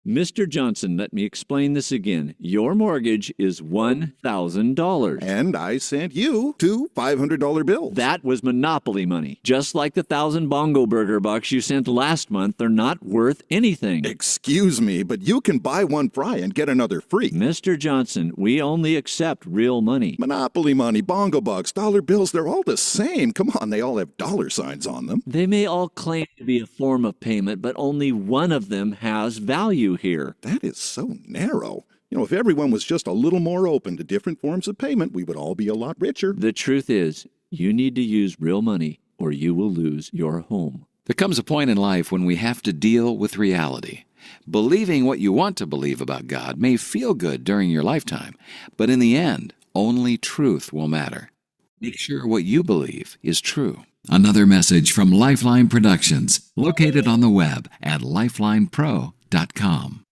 Mr. Johnson, let me explain this again. Your mortgage is $1,000. And I sent you two $500 bills. That was monopoly money. Just like the 1,000 Bongo Burger bucks you sent last month, they're not worth anything. Excuse me, but you can buy one fry and get another free. Mr. Johnson, we only accept real money. Monopoly money, bongo bucks, dollar bills, they're all the same. Come on, they all have dollar signs on them. They may all claim to be a form of payment, but only one of them has value here. That is so narrow. You know, if everyone was just a little more open to different forms of payment, we would all be a lot richer. The truth is, you need to use real money or you will lose your home. There comes a point in life when we have to deal with reality. Believing what you want to believe about God may feel good during your lifetime, but in the end, only truth will matter. Make sure what you believe is true. Another message from Lifeline Productions, located on the web at lifelinepro.com.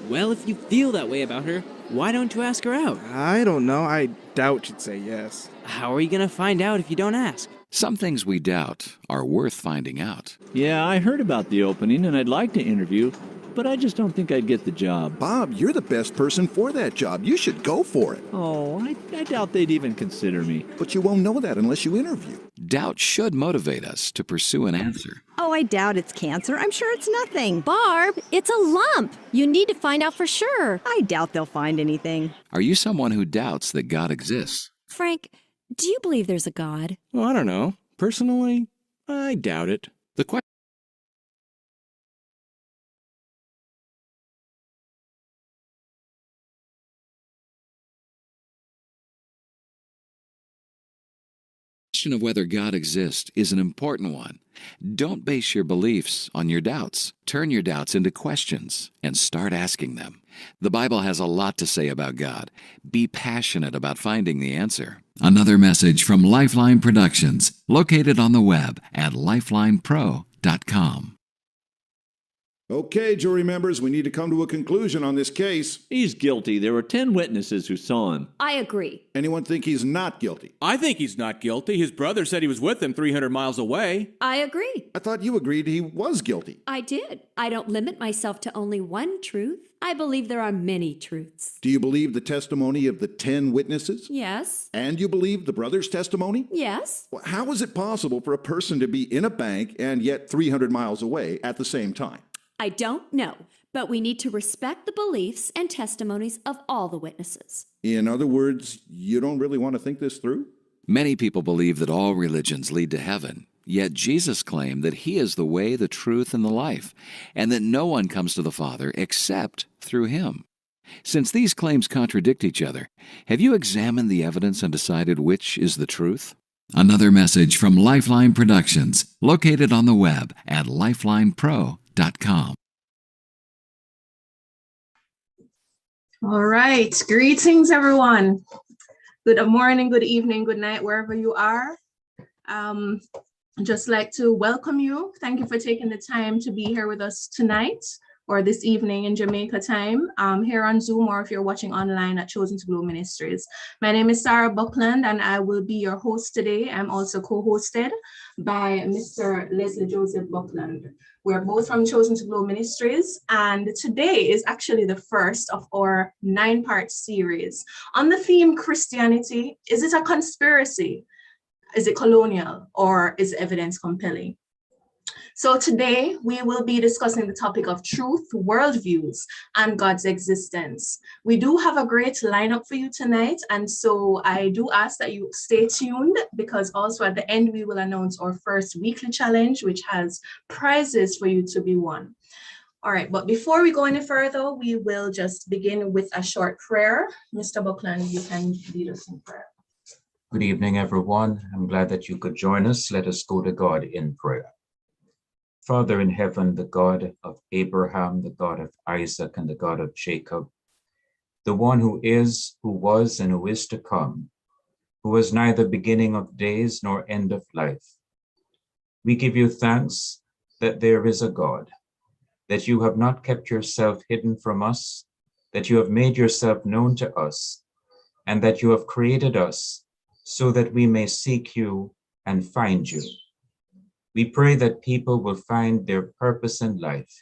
Well, if you feel that way about her, why don't you ask her out? I don't know. I doubt she'd say yes. How are you going to find out if you don't ask? Some things we doubt are worth finding out. Yeah, I heard about the opening and I'd like to interview, but I just don't think I'd get the job. Bob, you're the best person for that job. You should go for it. Oh, I doubt they'd even consider me. But you won't know that unless you interview. Doubt should motivate us to pursue an answer. Oh, I doubt it's cancer. I'm sure it's nothing. Barb, it's a lump. You need to find out for sure. I doubt they'll find anything. Are you someone who doubts that God exists? Frank, do you believe there's a God? Well, I don't know. Personally, I doubt it. The question of whether God exists is an important one. Don't base your beliefs on your doubts. Turn your doubts into questions and start asking them. The Bible has a lot to say about God. Be passionate about finding the answer. Another message from Lifeline Productions, located on the web at lifelinepro.com. Okay, jury members, we need to come to a conclusion on this case. He's guilty. There were 10 witnesses who saw him. I agree. Anyone think he's not guilty? I think he's not guilty. His brother said he was with him 300 miles away. I agree. I thought you agreed he was guilty. I did. I don't limit myself to only one truth. I believe there are many truths. Do you believe the testimony of the 10 witnesses? Yes. And you believe the brother's testimony? Yes. Well, how is it possible for a person to be in a bank and yet 300 miles away at the same time? I don't know, but we need to respect the beliefs and testimonies of all the witnesses. In other words, you don't really want to think this through? Many people believe that all religions lead to heaven, yet Jesus claimed that He is the way, the truth, and the life, and that no one comes to the Father except through Him. Since these claims contradict each other, have you examined the evidence and decided which is the truth? Another message from Lifeline Productions, located on the web at lifelinepro.com. All right. Greetings, everyone. Good morning, good evening, good night, wherever you are. Just like to welcome you. Thank you for taking the time to be here with us tonight or this evening in Jamaica time, here on Zoom, or if you're watching online at Chosen to Glow Ministries. My name is Sarah Buckland, and I will be your host today. I'm also co-hosted by Mr. Leslie Joseph Buckland. We're both from Chosen to Glow Ministries, and today is actually the first of our 9-part series on the theme Christianity. Is it a conspiracy? Is it colonial, or is evidence compelling? So today we will be discussing the topic of truth, worldviews, and God's existence. We do have a great lineup for you tonight, and so I do ask that you stay tuned, because also at the end we will announce our first weekly challenge, which has prizes for you to be won. All right, but before we go any further, we will just begin with a short prayer. Mr. Buckland, you can lead us in prayer. Good evening, everyone. I'm glad that you could join us. Let us go to God in prayer. Father in heaven, the God of Abraham, the God of Isaac, and the God of Jacob, the one who is, who was, and who is to come, who has neither beginning of days nor end of life. We give you thanks that there is a God, that you have not kept yourself hidden from us, that you have made yourself known to us, and that you have created us so that we may seek you and find you. We pray that people will find their purpose in life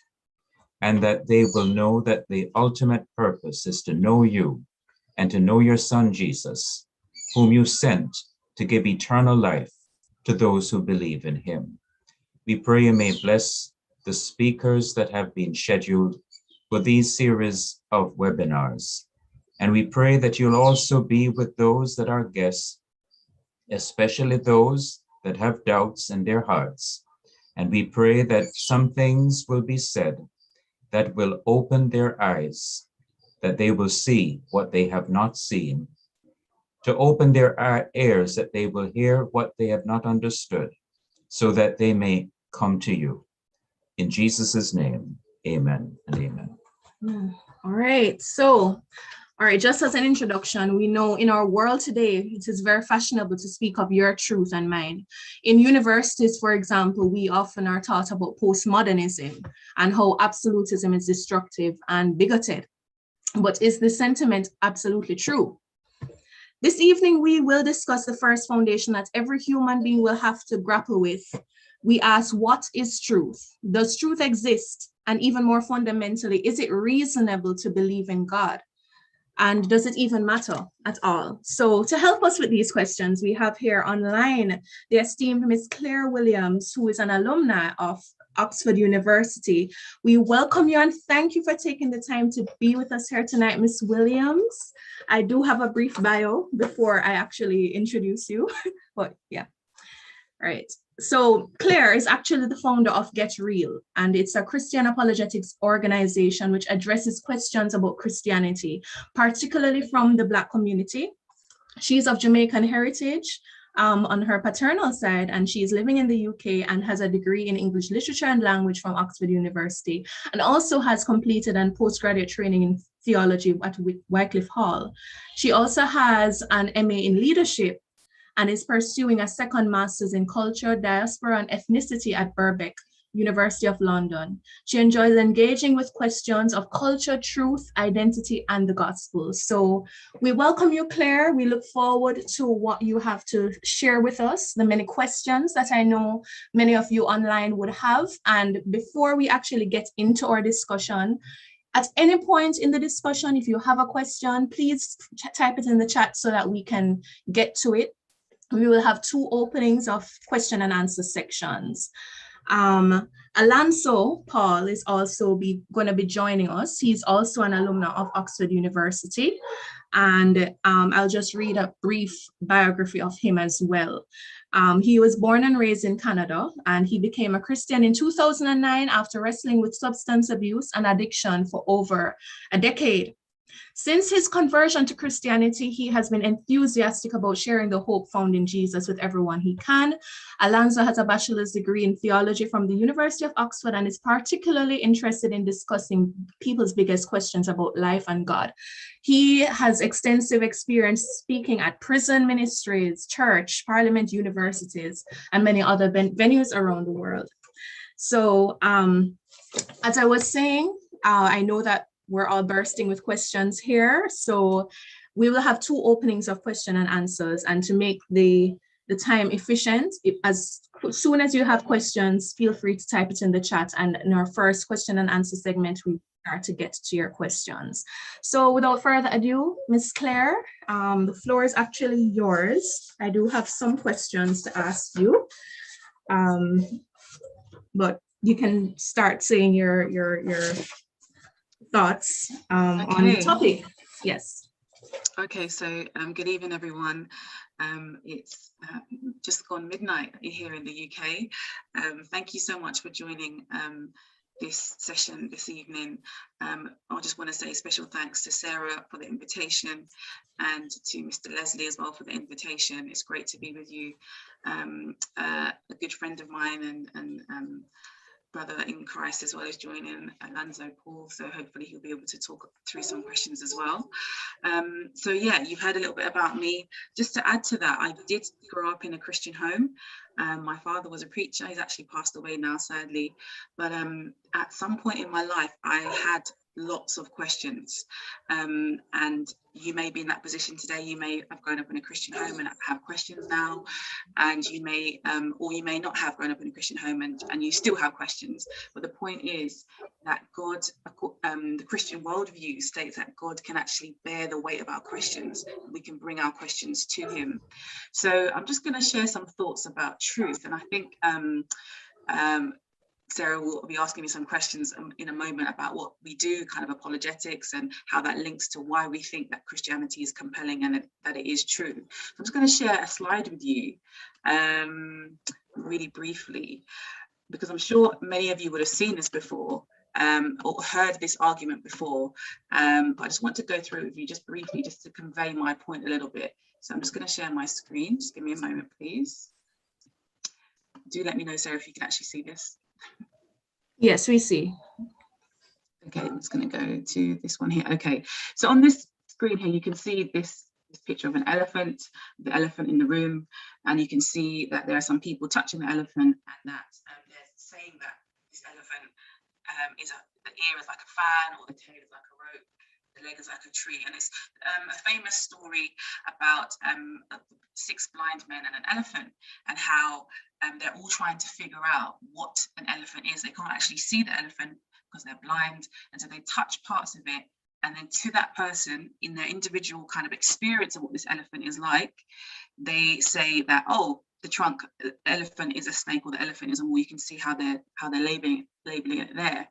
and that they will know that the ultimate purpose is to know you and to know your Son, Jesus, whom you sent to give eternal life to those who believe in him. We pray you may bless the speakers that have been scheduled for these series of webinars. And we pray that you'll also be with those that are guests, especially those that have doubts in their hearts. And we pray that some things will be said that will open their eyes, that they will see what they have not seen, to open their ears, that they will hear what they have not understood, so that they may come to you. In Jesus' name, amen and amen. All right. So, all right, just as an introduction, we know in our world today, it is very fashionable to speak of your truth and mine. In universities, for example, we often are taught about postmodernism and how absolutism is destructive and bigoted. But is the sentiment absolutely true? This evening, we will discuss the first foundation that every human being will have to grapple with. We ask, what is truth? Does truth exist? And even more fundamentally, is it reasonable to believe in God? And does it even matter at all? So to help us with these questions, we have here online the esteemed Miss Claire Williams, who is an alumni of Oxford University. We welcome you and thank you for taking the time to be with us here tonight, Miss Williams. I do have a brief bio before I actually introduce you, but yeah, all right. So Claire is actually the founder of Get Real, and it's a Christian apologetics organization which addresses questions about Christianity, particularly from the Black community. She's of Jamaican heritage on her paternal side, and she's living in the UK and has a degree in English literature and language from Oxford University, and also has completed a postgraduate training in theology at Wycliffe Hall. She also has an MA in leadership and is pursuing a second master's in culture, diaspora, and ethnicity at Birkbeck, University of London. She enjoys engaging with questions of culture, truth, identity, and the gospel. So we welcome you, Claire. We look forward to what you have to share with us, the many questions that I know many of you online would have. And before we actually get into our discussion, at any point in the discussion, if you have a question, please type it in the chat so that we can get to it. We will have two openings of question and answer sections. Alonso Paul is also going to be joining us. He's also an alumna of Oxford University. And I'll just read a brief biography of him as well. He was born and raised in Canada, and he became a Christian in 2009 after wrestling with substance abuse and addiction for over a decade. Since his conversion to Christianity, he has been enthusiastic about sharing the hope found in Jesus with everyone he can. Alonso has a bachelor's degree in theology from the University of Oxford and is particularly interested in discussing people's biggest questions about life and God. He has extensive experience speaking at prison ministries, church, parliament, universities, and many other venues around the world. So as I was saying, I know that we're all bursting with questions here. So we will have two openings of question and answers. And to make the time efficient, as soon as you have questions, feel free to type it in the chat. And in our first question and answer segment, we start to get to your questions. So without further ado, Ms. Claire, the floor is actually yours. I do have some questions to ask you, but you can start saying your thoughts on the topic. Yes. Okay, so good evening, everyone. It's just gone midnight here in the UK. Thank you so much for joining this session this evening. I just want to say special thanks to Sarah for the invitation and to Mr. Leslie as well for the invitation. It's great to be with you. A good friend of mine and brother in Christ as well as joining, Alonso Paul, so hopefully he'll be able to talk through some questions as well. So yeah, you've heard a little bit about me. Just to add to that, I did grow up in a Christian home. My father was a preacher. He's actually passed away now, sadly, but at some point in my life I had lots of questions, and you may be in that position today. You may have grown up in a Christian home and have questions now, and you may or you may not have grown up in a Christian home and you still have questions. But the point is that God, the Christian worldview states that God can actually bear the weight of our questions. We can bring our questions to him. So I'm just going to share some thoughts about truth, and I think Sarah will be asking me some questions in a moment about what we do, kind of apologetics, and how that links to why we think that Christianity is compelling and that it is true. So I'm just going to share a slide with you really briefly, because I'm sure many of you would have seen this before or heard this argument before, but I just want to go through it with you just briefly, just to convey my point a little bit. So I'm just going to share my screen. Just give me a moment, please. Do let me know, Sarah, if you can actually see this. Yes, we see. Okay, I'm just going to go to this one here. Okay, so on this screen here, you can see this picture of an elephant, the elephant in the room, and you can see that there are some people touching the elephant, and that they're saying that this elephant the ear is like a fan, or the tail is like a rope, the leg is like a tree. And it's a famous story about 6 blind men and an elephant, and how they're all trying to figure out what an elephant is. They can't actually see the elephant because they're blind, and so they touch parts of it, and then to that person, in their individual kind of experience of what this elephant is like, they say that, oh, the trunk elephant is a snake, or the elephant is a wall. You can see how they're labeling it there.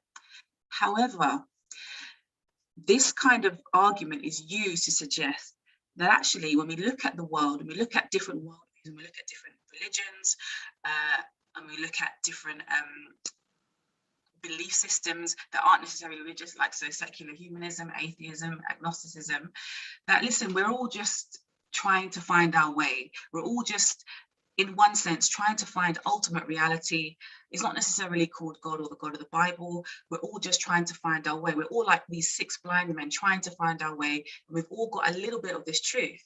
However, this kind of argument is used to suggest that actually, when we look at the world, and we look at different worldviews, and we look at different religions, and we look at different belief systems that aren't necessarily religious, like so secular humanism, atheism, agnosticism, that listen, we're all just trying to find our way. We're all just, in one sense, trying to find ultimate reality. It's not necessarily called God or the God of the Bible. We're all just trying to find our way. We're all like these 6 blind men trying to find our way. And we've all got a little bit of this truth.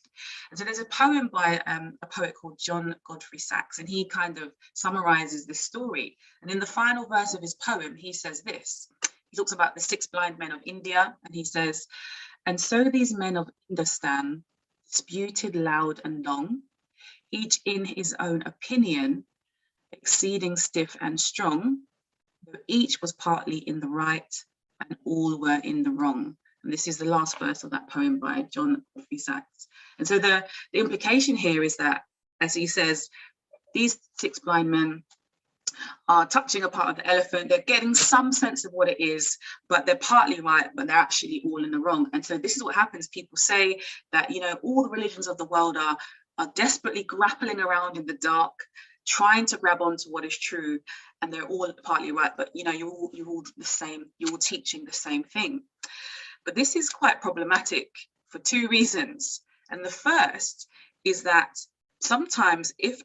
And so there's a poem by a poet called John Godfrey Sachs, and he kind of summarizes this story. And in the final verse of his poem, he says this. He talks about the 6 blind men of India, and he says, "And so these men of Hindustan disputed loud and long, each in his own opinion, exceeding stiff and strong, though each was partly in the right and all were in the wrong." And this is the last verse of that poem by John Godfrey Sachs. And so the implication here is that, as he says, these 6 blind men are touching a part of the elephant. They're getting some sense of what it is, but they're partly right, but they're actually all in the wrong. And so this is what happens. People say that, you know, all the religions of the world are desperately grappling around in the dark, trying to grab onto what is true, and they're all partly right, but you know, you're all the same, you're all teaching the same thing. But this is quite problematic for 2 reasons. And the first is that sometimes if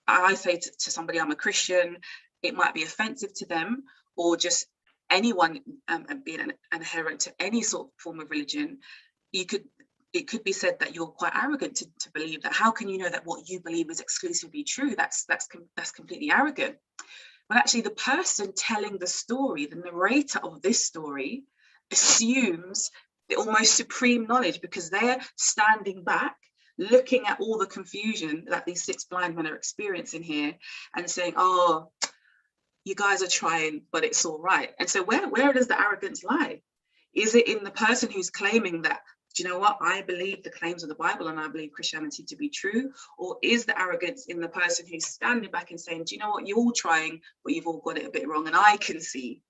I say to somebody I'm a Christian, it might be offensive to them, or just anyone being an adherent to any sort of form of religion. It could be said that you're quite arrogant to believe that. How can you know that what you believe is exclusively true? That's completely arrogant. But actually, the person telling the story, the narrator of this story, assumes the almost supreme knowledge, because they're standing back, looking at all the confusion that these 6 blind men are experiencing here, and saying, "Oh, you guys are trying, but it's all right." And so where does the arrogance lie? Is it in the person who's claiming that, do you know what, I believe the claims of the Bible and I believe Christianity to be true? Or is the arrogance in the person who's standing back and saying, do you know what, you're all trying, but you've all got it a bit wrong, and I can see?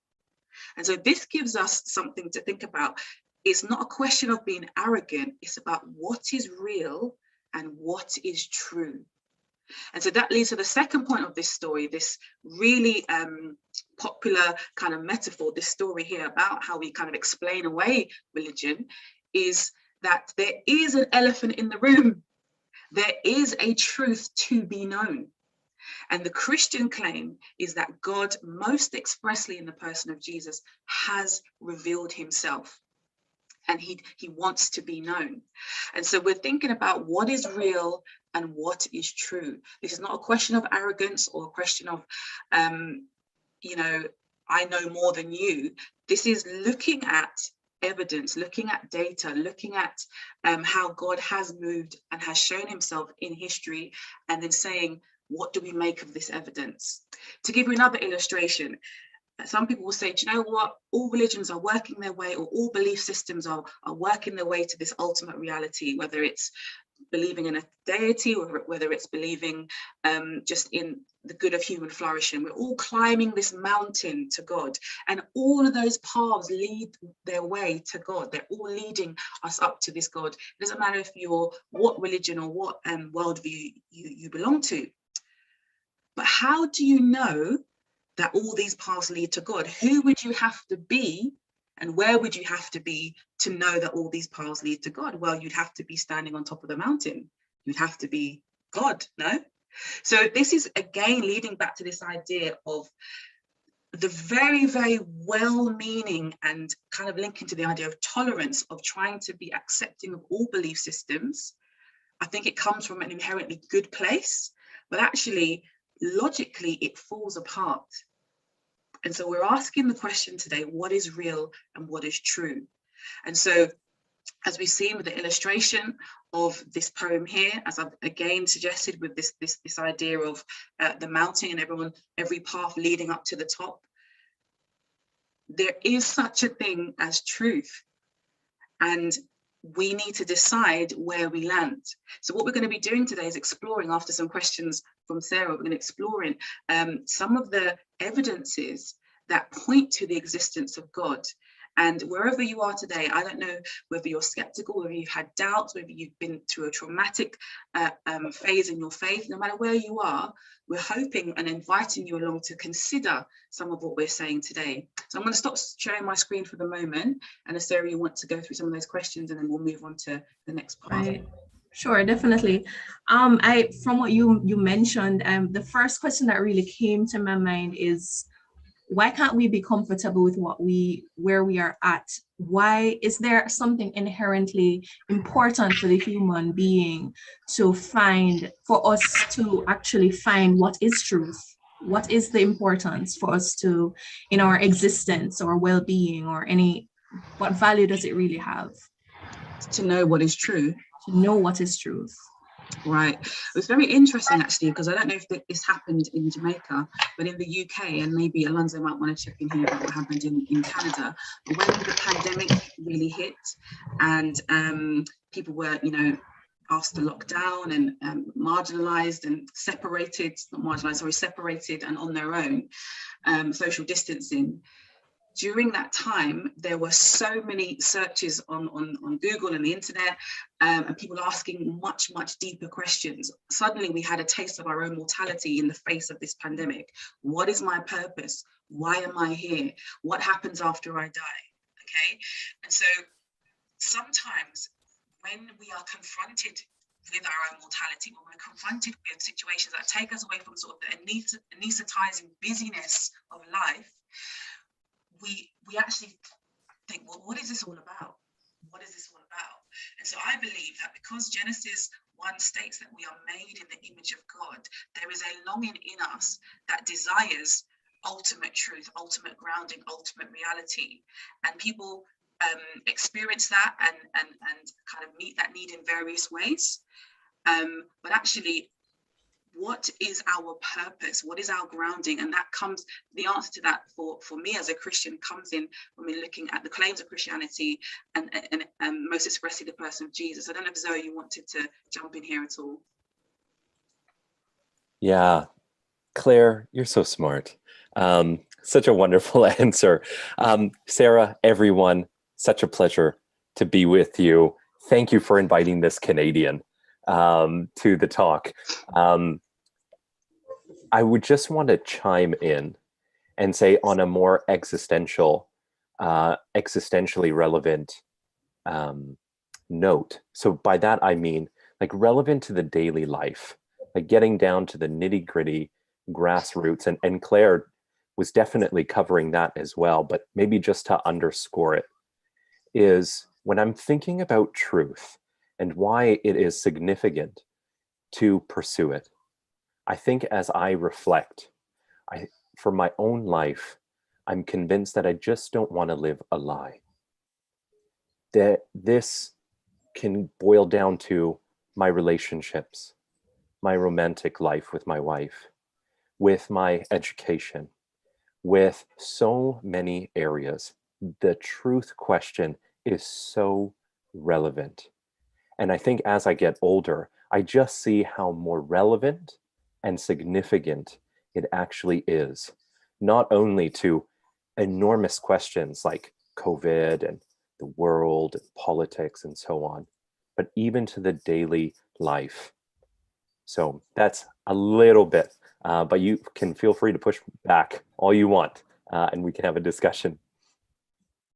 And so this gives us something to think about. It's not a question of being arrogant, it's about what is real and what is true. And so that leads to the second point of this story, this really popular kind of metaphor, this story here about how we kind of explain away religion, is that there is an elephant in the room. There is a truth to be known. And the Christian claim is that God, most expressly in the person of Jesus, has revealed himself. And he wants to be known. And so we're thinking about what is real and what is true. This is not a question of arrogance or a question of, you know, I know more than you. This is looking at evidence, looking at data, looking at how God has moved and has shown himself in history, and then saying, what do we make of this evidence? To give you another illustration, some people will say, do you know what? All religions are working their way, or all belief systems are working their way to this ultimate reality, whether it's believing in a deity or whether it's believing just in the good of human flourishing. We're all climbing this mountain to God, and all of those paths lead their way to God. They're all leading us up to this God. It doesn't matter if you're what religion or what worldview you belong to. But how do you know that all these paths lead to God? Who would you have to be, and where would you have to be to know that all these paths lead to God? Well, you'd have to be standing on top of the mountain. You'd have to be God, no? So this is again leading back to this idea of the very, very well-meaning and kind of linking to the idea of tolerance, of trying to be accepting of all belief systems. I think it comes from an inherently good place, but actually, logically, it falls apart. And so we're asking the question today, what is real and what is true? And so, as we've seen with the illustration of this poem here, as I've again suggested with this idea of the mountain and every path leading up to the top, there is such a thing as truth. And we need to decide where we land. So what we're going to be doing today is exploring, after some questions from Sarah, we're going to exploring some of the evidences that point to the existence of God. And wherever you are today, I don't know whether you're skeptical, whether you've had doubts, whether you've been through a traumatic phase in your faith, no matter where you are, we're hoping and inviting you along to consider some of what we're saying today. So I'm going to stop sharing my screen for the moment. And if Sarah, you want to go through some of those questions, and then we'll move on to the next part. Right. Sure, definitely. From what you mentioned, the first question that really came to my mind is, why can't we be comfortable with where we are at? Why is there something inherently important for the human being for us to actually find what is truth? What is the importance for us to, in our existence or well-being or what value does it really have? To know what is true. To know what is truth. Right. It was very interesting, actually, because I don't know if this happened in Jamaica, but in the UK, and maybe Alonzo might want to chip in here about what happened in Canada, but when the pandemic really hit and people were, asked to lock down and marginalized and separated and on their own, social distancing. During that time, there were so many searches on Google and the internet, and people asking much, much deeper questions. Suddenly, we had a taste of our own mortality in the face of this pandemic. What is my purpose? Why am I here? What happens after I die? Okay, and so sometimes when we are confronted with our own mortality, when we're confronted with situations that take us away from sort of the anesthetizing busyness of life, we actually think, well, what is this all about? What is this all about? And so I believe that because Genesis 1 states that we are made in the image of God, there is a longing in us that desires ultimate truth, ultimate grounding, ultimate reality. And people experience that and kind of meet that need in various ways. But actually, what is our purpose? What is our grounding? And that comes, the answer to that for me as a Christian comes in when we're looking at the claims of Christianity and most expressly the person of Jesus. I don't know if Zoe, you wanted to jump in here at all. Yeah, Claire, you're so smart. Such a wonderful answer. Sarah, everyone, such a pleasure to be with you. Thank you for inviting this Canadian to the talk. I would just want to chime in and say on a more existentially relevant note. So by that, I mean like relevant to the daily life, like getting down to the nitty gritty grassroots. And Claire was definitely covering that as well, but maybe just to underscore it is when I'm thinking about truth and why it is significant to pursue it. I think as I reflect, for my own life, I'm convinced that I just don't want to live a lie. That this can boil down to my relationships, my romantic life with my wife, with my education, with so many areas. The truth question is so relevant. And I think as I get older, I just see how more relevant and significant it actually is, not only to enormous questions like COVID and the world and politics and so on, but even to the daily life. So that's a little bit, but you can feel free to push back all you want, and we can have a discussion.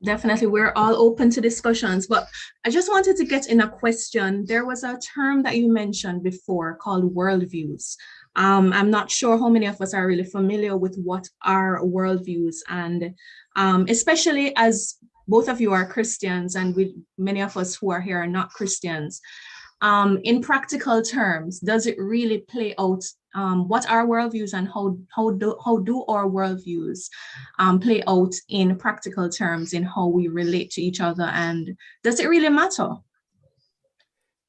Definitely, we're all open to discussions, but I just wanted to get in a question. There was a term that you mentioned before called worldviews. I'm not sure how many of us are really familiar with what are worldviews, and especially as both of you are Christians and many of us who are here are not Christians. In practical terms, does it really play out? What are worldviews, and how do our worldviews play out in practical terms in how we relate to each other, and does it really matter?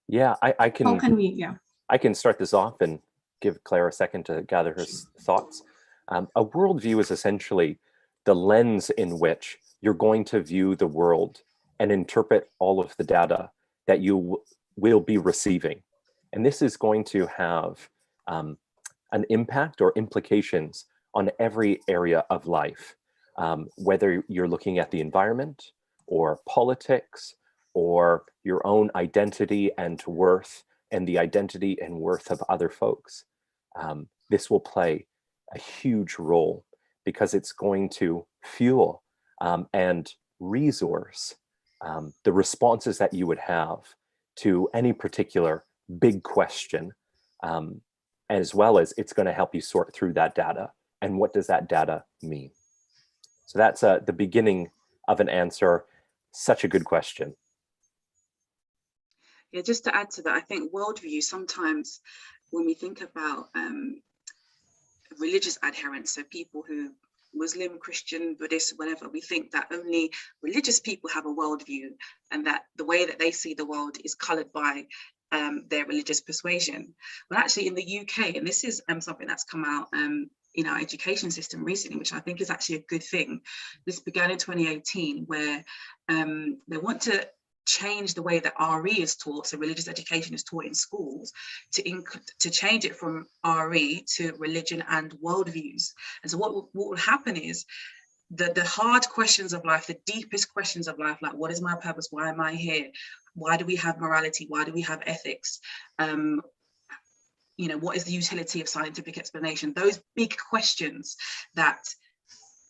Yeah, I can. How can we? Yeah, I can start this off and give Claire a second to gather her thoughts. A worldview is essentially the lens in which you're going to view the world and interpret all of the data that you will be receiving. And this is going to have an impact or implications on every area of life, whether you're looking at the environment or politics or your own identity and worth and the identity and worth of other folks. This will play a huge role because it's going to fuel and resource the responses that you would have to any particular big question, as well as it's going to help you sort through that data and what does that data mean. So that's the beginning of an answer. Such a good question. Yeah, just to add to that, I think worldview, sometimes when we think about religious adherents, so people who Muslim, Christian, Buddhist, whatever, we think that only religious people have a worldview and that the way that they see the world is colored by their religious persuasion. But actually in the UK, and this is something that's come out in our education system recently, which I think is actually a good thing. This began in 2018, where they want to change the way that RE is taught, so religious education is taught in schools, to change it from RE to religion and worldviews. And so what will happen is the hard questions of life, the deepest questions of life, like what is my purpose? Why am I here? Why do we have morality? Why do we have ethics? What is the utility of scientific explanation? Those big questions that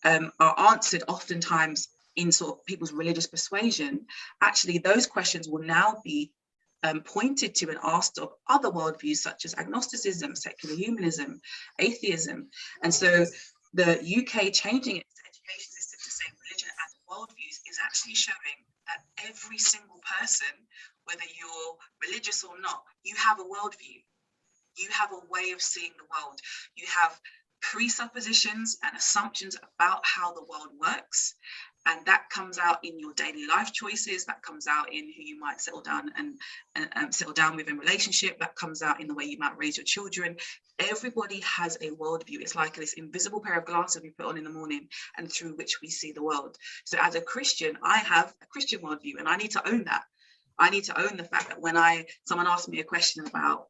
are answered oftentimes in sort of people's religious persuasion, actually those questions will now be pointed to and asked of other worldviews such as agnosticism, secular humanism, atheism. And so the UK changing its education system to say religion and worldviews is actually showing that every single person, whether you're religious or not, you have a worldview. You have a way of seeing the world. You have presuppositions and assumptions about how the world works. And that comes out in your daily life choices, that comes out in who you might settle down and settle down with in relationship, that comes out in the way you might raise your children. Everybody has a worldview. It's like this invisible pair of glasses we put on in the morning and through which we see the world. So as a Christian, I have a Christian worldview and I need to own that. I need to own the fact that when someone asks me a question about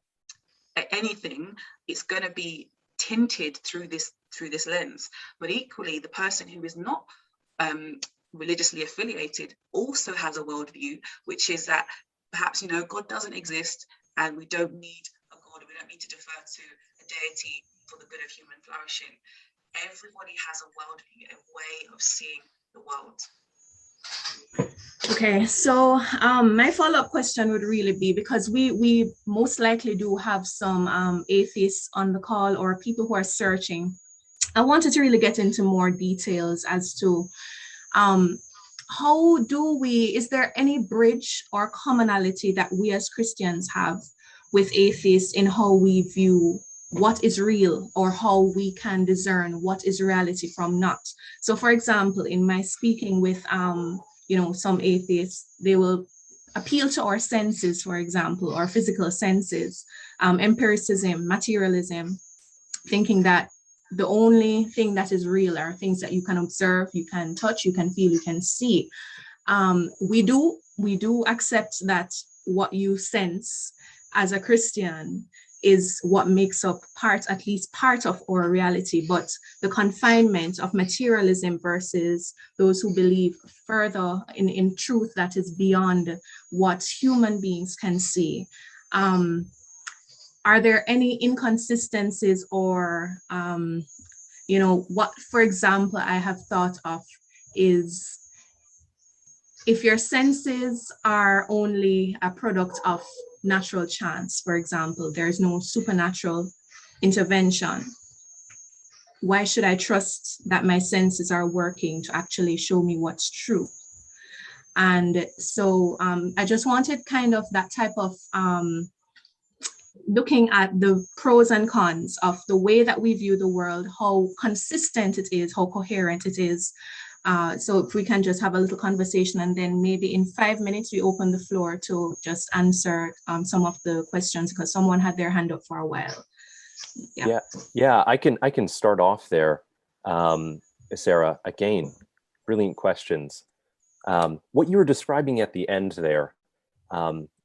anything, it's going to be tinted through this lens. But equally, the person who is not religiously affiliated also has a worldview, which is that perhaps God doesn't exist and we don't need a God, we don't need to defer to a deity for the good of human flourishing. Everybody has a worldview, a way of seeing the world. Okay, so my follow-up question would really be, because we most likely do have some atheists on the call or people who are searching. I wanted to really get into more details as to is there any bridge or commonality that we as Christians have with atheists in how we view what is real, or how we can discern what is reality from not. So for example, in my speaking with some atheists, they will appeal to our senses, for example, our physical senses, empiricism, materialism, thinking that the only thing that is real are things that you can observe, you can touch, you can feel, you can see. We do accept that what you sense as a Christian is what makes up at least part of our reality, but the confinement of materialism versus those who believe further in truth that is beyond what human beings can see. Are there any inconsistencies or, what, for example, I have thought of is, if your senses are only a product of natural chance, for example, there is no supernatural intervention, why should I trust that my senses are working to actually show me what's true? And so I just wanted kind of that type of looking at the pros and cons of the way that we view the world, how consistent it is, how coherent it is. So if we can just have a little conversation, and then maybe in 5 minutes, we open the floor to just answer some of the questions, because someone had their hand up for a while. Yeah. I can start off there, Sarah. Again, brilliant questions. What you were describing at the end there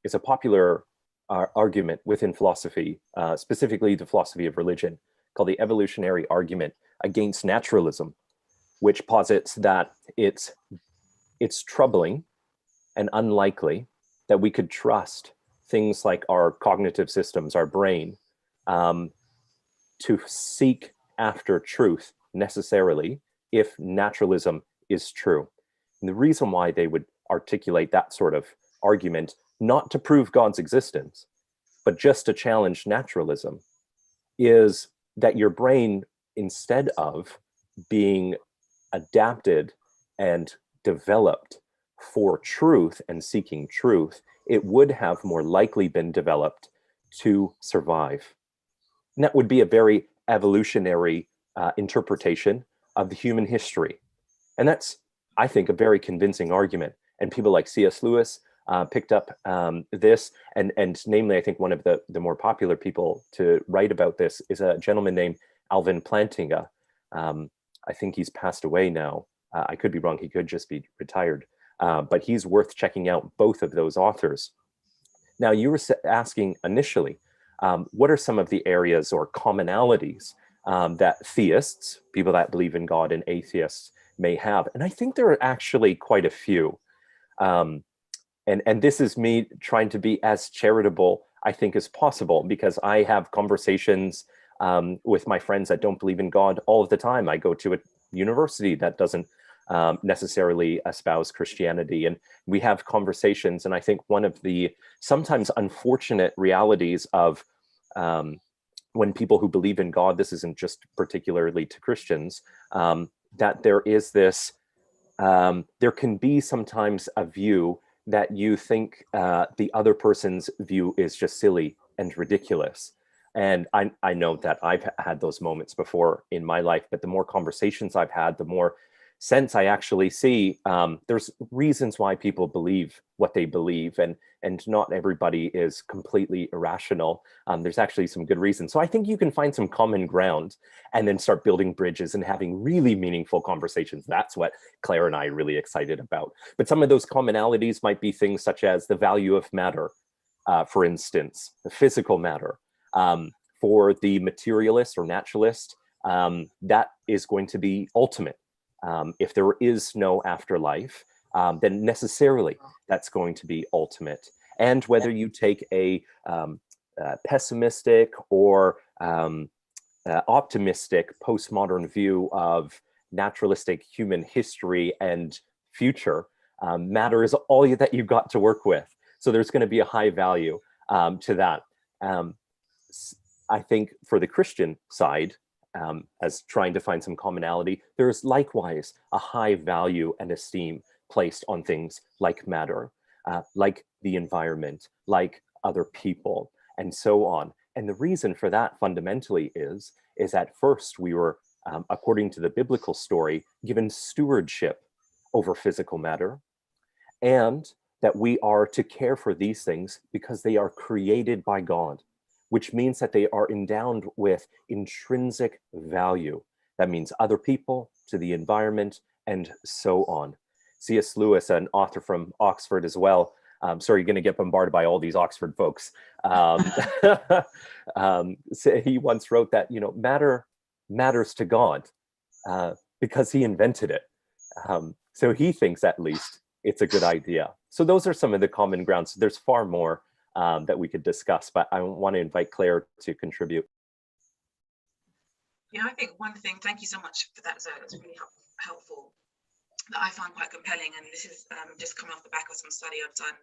is a popular argument within philosophy, specifically the philosophy of religion, called the evolutionary argument against naturalism, which posits that it's troubling and unlikely that we could trust things like our cognitive systems, our brain, to seek after truth necessarily if naturalism is true. And the reason why they would articulate that sort of argument, not to prove God's existence, but just to challenge naturalism, is that your brain, instead of being adapted and developed for truth and seeking truth, it would have more likely been developed to survive. And that would be a very evolutionary interpretation of the human history. And that's, I think, a very convincing argument. And people like C.S. Lewis picked up this, and namely, I think one of the more popular people to write about this is a gentleman named Alvin Plantinga. I think he's passed away now. I could be wrong. He could just be retired. But he's worth checking out, both of those authors. Now, you were asking initially, what are some of the areas or commonalities that theists, people that believe in God, and atheists may have? And I think there are actually quite a few. And this is me trying to be as charitable, I think, as possible, because I have conversations with my friends that don't believe in God all of the time. I go to a university that doesn't necessarily espouse Christianity, and we have conversations. And I think one of the sometimes unfortunate realities of when people who believe in God, this isn't just particularly to Christians, that there is this, there can be sometimes a view that you think the other person's view is just silly and ridiculous. And I know that I've had those moments before in my life, but the more conversations I've had, the more sense I actually see there's reasons why people believe what they believe, and not everybody is completely irrational. There's actually some good reasons. So I think you can find some common ground and then start building bridges and having really meaningful conversations. That's what Claire and I are really excited about. But some of those commonalities might be things such as the value of matter, for instance, the physical matter. For the materialist or naturalist, that is going to be ultimate. If there is no afterlife, then necessarily that's going to be ultimate. And whether you take a pessimistic or optimistic postmodern view of naturalistic human history and future, matter is all that you've got to work with. So there's going to be a high value to that. I think for the Christian side, as trying to find some commonality, there is likewise a high value and esteem placed on things like matter, like the environment, like other people, and so on. And the reason for that fundamentally is at first we were, according to the biblical story, given stewardship over physical matter, and that we are to care for these things because they are created by God, which means that they are endowed with intrinsic value. That means other people, to the environment, and so on. C.S. Lewis, an author from Oxford as well, sorry, you're going to get bombarded by all these Oxford folks. So he once wrote that, matter matters to God because he invented it. So he thinks, at least, it's a good idea. So those are some of the common grounds. There's far more that we could discuss, but I want to invite Claire to contribute. Yeah, I think one thing, thank you so much for that, Zoe, that's really helpful, that I found quite compelling, and this is just coming off the back of some study I've done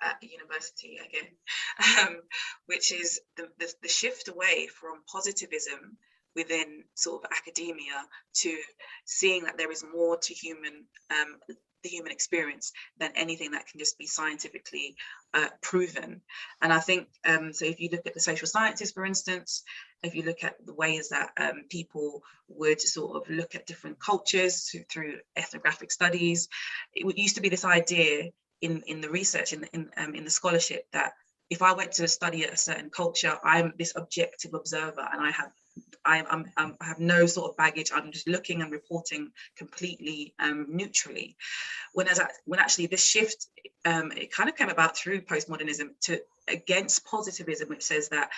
at the university again, which is the shift away from positivism within sort of academia to seeing that there is more to the human experience than anything that can just be scientifically proven. And I think, so if you look at the social sciences, for instance, if you look at the ways that people would sort of look at different cultures through ethnographic studies, it used to be this idea in the research, in the scholarship, that if I went to study a certain culture, I'm this objective observer, and I have no sort of baggage. I'm just looking and reporting completely neutrally. When actually this shift, it kind of came about through postmodernism against positivism, which says that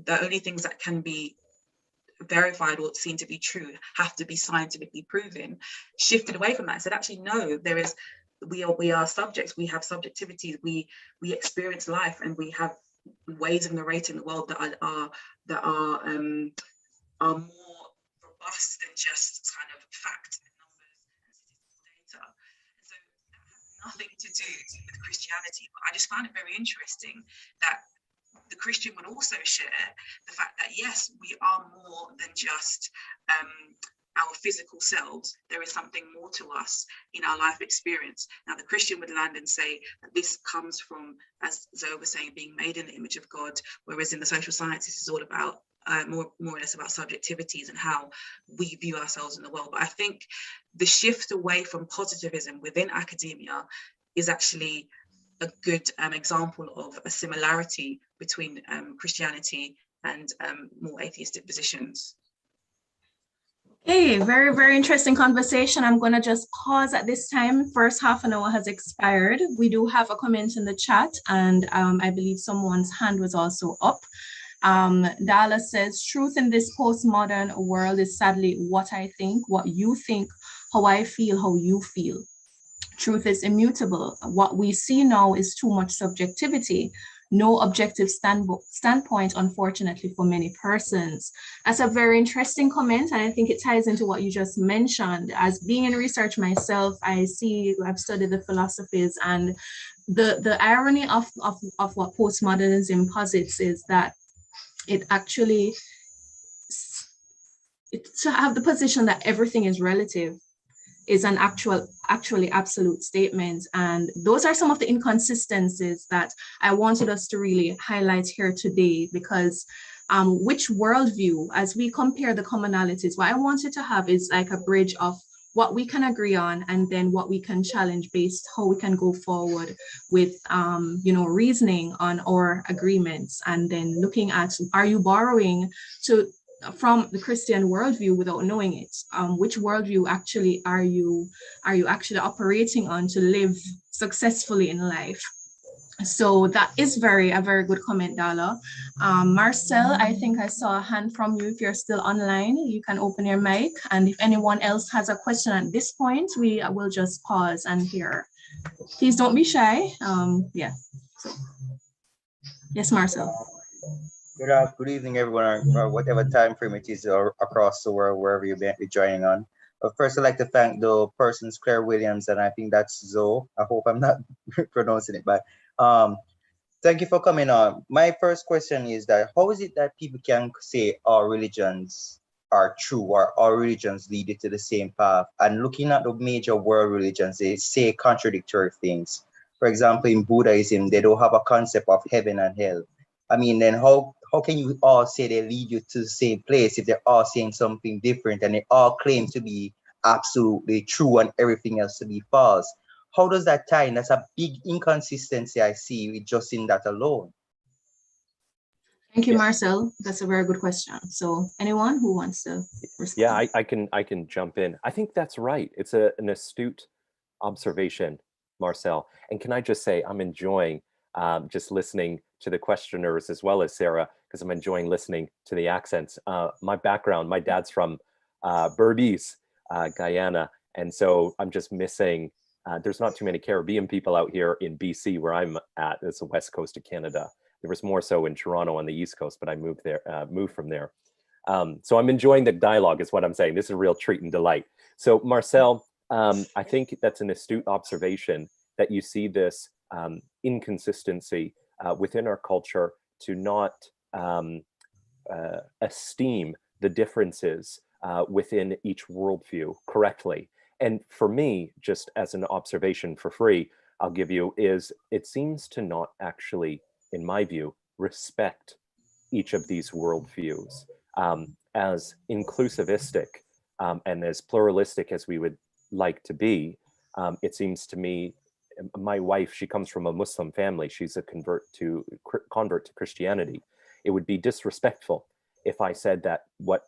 the only things that can be verified or seen to be true have to be scientifically proven, shifted away from that and said, actually, no, we are subjects, we have subjectivities, we experience life, and we have ways of narrating the world that are more robust than just kind of fact and numbers and statistical data. And so that has nothing to do with Christianity, but I just found it very interesting that the Christian would also share the fact that, yes, we are more than just our physical selves. There is something more to us in our life experience. Now, the Christian would land and say that this comes from, as Zoe was saying, being made in the image of God, whereas in the social sciences, it's all about more or less about subjectivities and how we view ourselves in the world. But I think the shift away from positivism within academia is actually a good example of a similarity between Christianity and more atheistic positions. Okay, very, very interesting conversation. I'm going to just pause at this time. First half an hour has expired. We do have a comment in the chat, and I believe someone's hand was also up. Dala says, truth in this postmodern world is sadly what I think, what you think, how I feel, how you feel. Truth is immutable. What we see now is too much subjectivity. No objective standpoint, unfortunately, for many persons. That's a very interesting comment, and I think it ties into what you just mentioned. As being in research myself, I've studied the philosophies, and the irony of what postmodernism posits is that it actually, to have the position that everything is relative is an actually absolute statement. And those are some of the inconsistencies that I wanted us to really highlight here today, because which worldview, as we compare the commonalities, what I wanted to have is like a bridge of what we can agree on and then what we can challenge based how we can go forward with reasoning on our agreements, and then looking at, are you borrowing from the Christian worldview without knowing it? Which worldview actually are you actually operating on to live successfully in life? So that is a very good comment, Dala. Marcel, I think I saw a hand from you. If you're still online, you can open your mic. And if anyone else has a question at this point, we will just pause and hear. Please don't be shy. Yeah. So, yes, Marcel. Good evening, everyone, or whatever time frame it is across the world, wherever you may be joining on. But first, I'd like to thank the persons, Claire Williams, and I think that's Zoe. I hope I'm not pronouncing it bad. Thank you for coming on. My first question is that how is it that people can say our religions are true, or our religions lead you to the same path? And looking at the major world religions, they say contradictory things. For example, in Buddhism, they don't have a concept of heaven and hell. I mean, then how how can you all say they lead you to the same place if they're all saying something different and they all claim to be absolutely true and everything else to be false? How does that tie in? That's a big inconsistency I see with just in that alone. Thank you, Marcel. That's a very good question. So anyone who wants to respond? Yeah, I can jump in. I think that's right. It's an astute observation, Marcel. And can I just say, I'm enjoying just listening to the questioners as well as Sarah, because I'm enjoying listening to the accents. My background, my dad's from Berbice, Guyana. And so I'm just missing, there's not too many Caribbean people out here in BC where I'm at. It's the west coast of Canada. There was more so in Toronto on the East Coast, but I moved from there. So I'm enjoying the dialogue is what I'm saying. This is a real treat and delight. So Marcel, I think that's an astute observation that you see this inconsistency within our culture to not esteem the differences within each worldview correctly. And for me, just as an observation for free, I'll give you is it seems to not actually, in my view, respect each of these worldviews as inclusivistic and as pluralistic as we would like to be. It seems to me, my wife, she comes from a Muslim family. She's a convert to Christianity. It would be disrespectful if I said that what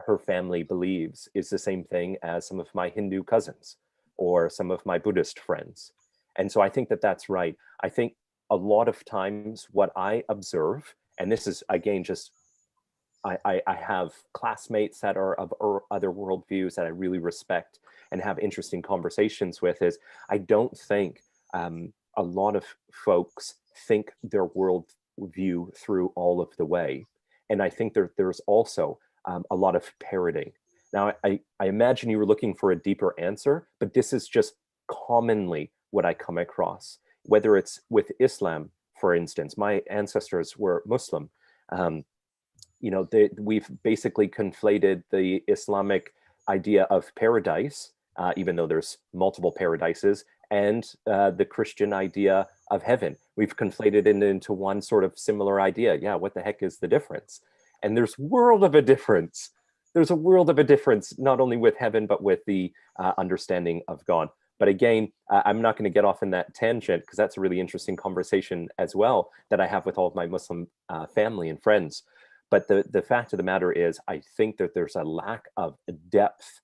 her family believes is the same thing as some of my Hindu cousins or some of my Buddhist friends. And so I think that that's right. I think a lot of times what I observe, and this is again, just, I have classmates that are of other worldviews that I really respect and have interesting conversations with, is I don't think a lot of folks think their worldview through all of the way. And I think there's also a lot of parroting. Now, I imagine you were looking for a deeper answer, but this is just commonly what I come across, whether it's with Islam, for instance. My ancestors were Muslim. We've basically conflated the Islamic idea of paradise, even though there's multiple paradises, and the Christian idea of heaven. We've conflated it into one sort of similar idea. Yeah, what the heck is the difference? And there's world of a difference. There's a world of a difference, not only with heaven, but with the understanding of God. But again, I'm not going to get off in that tangent because that's a really interesting conversation as well that I have with all of my Muslim family and friends. But the fact of the matter is, I think that there's a lack of depth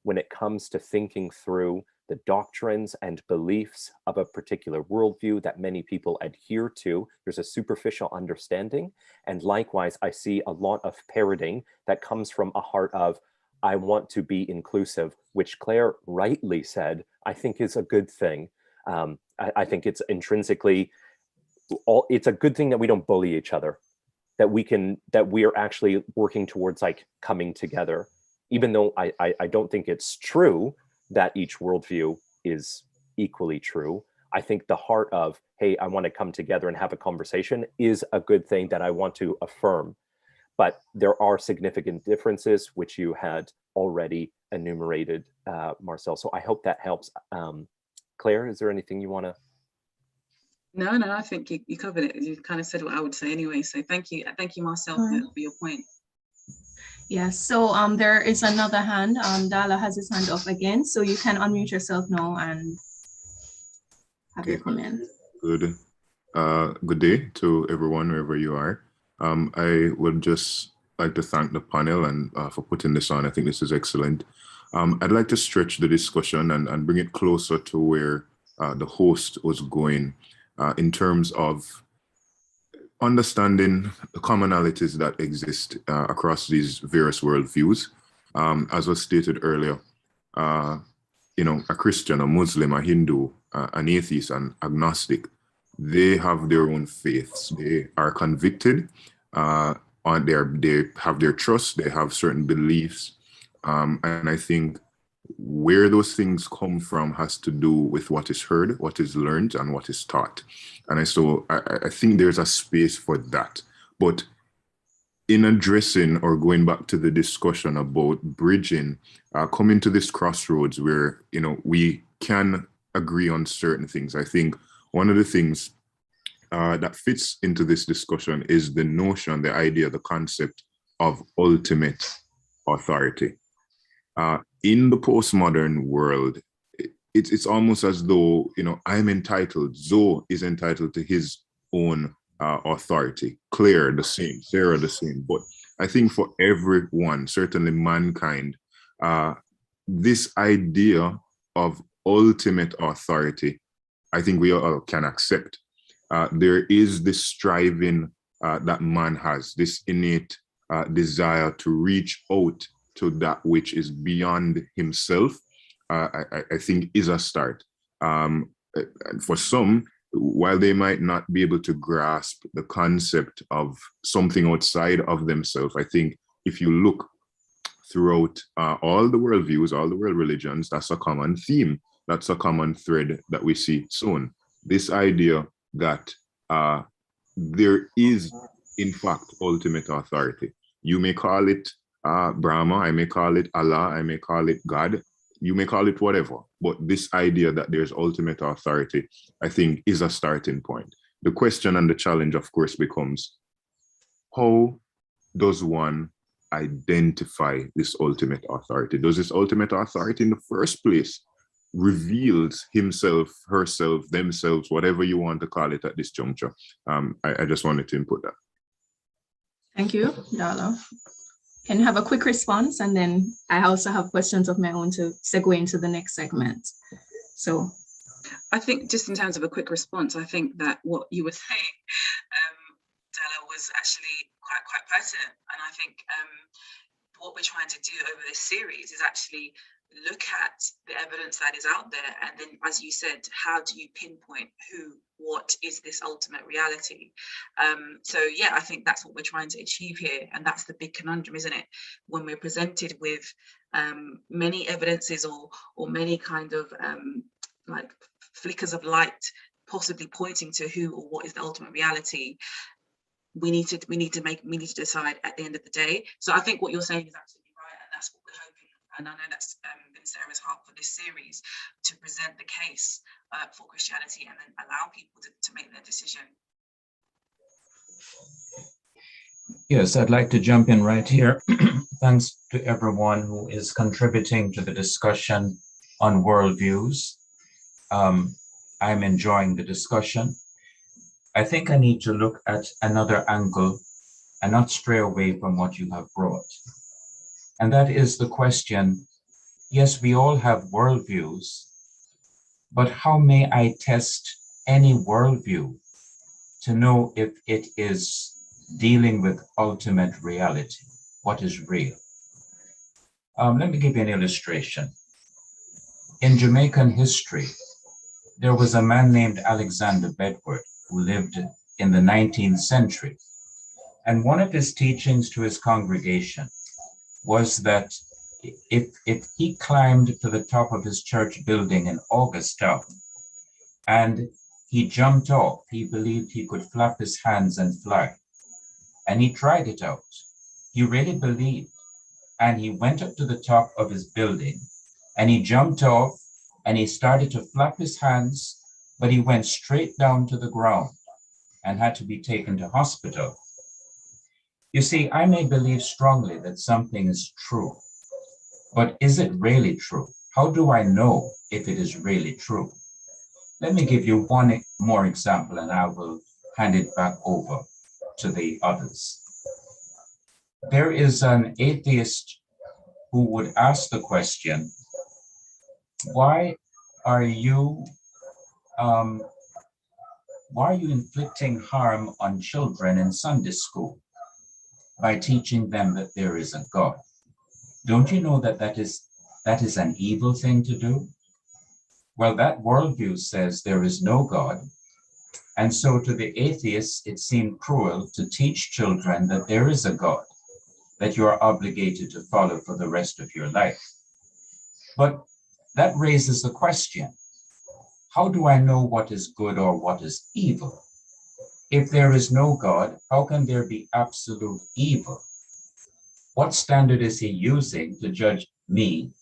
when it comes to thinking through the doctrines and beliefs of a particular worldview that many people adhere to. There's a superficial understanding. And likewise, I see a lot of parroting that comes from a heart of, I want to be inclusive, which Claire rightly said, I think is a good thing. I think it's intrinsically, it's a good thing that we don't bully each other, that we are actually working towards like coming together, even though I don't think it's true that each worldview is equally true. I think the heart of, hey, I want to come together and have a conversation is a good thing that I want to affirm. But there are significant differences, which you had already enumerated, Marcel. So I hope that helps. Claire, is there anything you want to? No, I think you covered it. You kind of said what I would say anyway. So thank you, Marcel, for your point. Yes, so there is another hand. Dala has his hand up again, so you can unmute yourself now and have your comment. Good day to everyone, wherever you are. I would just like to thank the panel and for putting this on. I think this is excellent. I'd like to stretch the discussion and bring it closer to where the host was going in terms of understanding the commonalities that exist across these various worldviews. As was stated earlier, a Christian, a Muslim, a Hindu, an atheist, an agnostic, they have their own faiths. They are convicted, they have their trust, they have certain beliefs. And I think where those things come from has to do with what is heard, what is learned, and what is taught. And I think there's a space for that. But in addressing or going back to the discussion about bridging, coming to this crossroads where, we can agree on certain things. I think one of the things that fits into this discussion is the notion, the idea, the concept of ultimate authority. In the postmodern world, it's almost as though, I'm entitled, Zoe is entitled to his own authority. Claire the same, Sarah the same. But I think for everyone, certainly mankind, this idea of ultimate authority, I think we all can accept. There is this striving that man has, this innate desire to reach out to that which is beyond himself, I think is a start. And for some, while they might not be able to grasp the concept of something outside of themselves, I think if you look throughout all the worldviews, all the world religions, that's a common theme. That's a common thread that we see soon. This idea that there is, in fact, ultimate authority. You may call it Brahma, I may call it Allah, I may call it God, you may call it whatever, but this idea that there's ultimate authority, I think, is a starting point. The question and the challenge, of course, becomes, how does one identify this ultimate authority? Does this ultimate authority in the first place reveals himself, herself, themselves, whatever you want to call it at this juncture? I just wanted to input that. Thank you, Darla. Can you have a quick response? And then I also have questions of my own to segue into the next segment. So I think just in terms of a quick response, I think that what you were saying, Della, was actually quite pertinent. And I think what we're trying to do over this series is actually look at the evidence that is out there, and then, as you said, how do you pinpoint what is this ultimate reality? So yeah, I think that's what we're trying to achieve here, and that's the big conundrum, isn't it? When we're presented with many evidences or many kind of like flickers of light, possibly pointing to who or what is the ultimate reality, we need to decide at the end of the day. So I think what you're saying is absolutely right, and that's what we're hoping. And I know that's been Sarah's heart for this series, to present the case for Christianity and then allow people to make their decision. Yes, I'd like to jump in right here. Thanks to everyone who is contributing to the discussion on worldviews. I'm enjoying the discussion. I think I need to look at another angle and not stray away from what you have brought. And that is the question, yes, we all have worldviews, but how may I test any worldview to know if it is dealing with ultimate reality? What is real? Let me give you an illustration. In Jamaican history, there was a man named Alexander Bedford who lived in the 19th century. And one of his teachings to his congregation was that if he climbed to the top of his church building in Augustown and he jumped off, he believed he could flap his hands and fly. And he tried it out. He really believed. And he went up to the top of his building and he jumped off and he started to flap his hands, but he went straight down to the ground and had to be taken to hospital. You see, I may believe strongly that something is true, but is it really true? How do I know if it is really true? Let me give you one more example and I will hand it back over to the others. There is an atheist who would ask the question, why are you inflicting harm on children in Sunday school by teaching them that there is a God? Don't you know that that is an evil thing to do? Well, that worldview says there is no God. And so to the atheists, it seemed cruel to teach children that there is a God that you are obligated to follow for the rest of your life. But that raises the question, how do I know what is good or what is evil? If there is no God, how can there be absolute evil? What standard is he using to judge me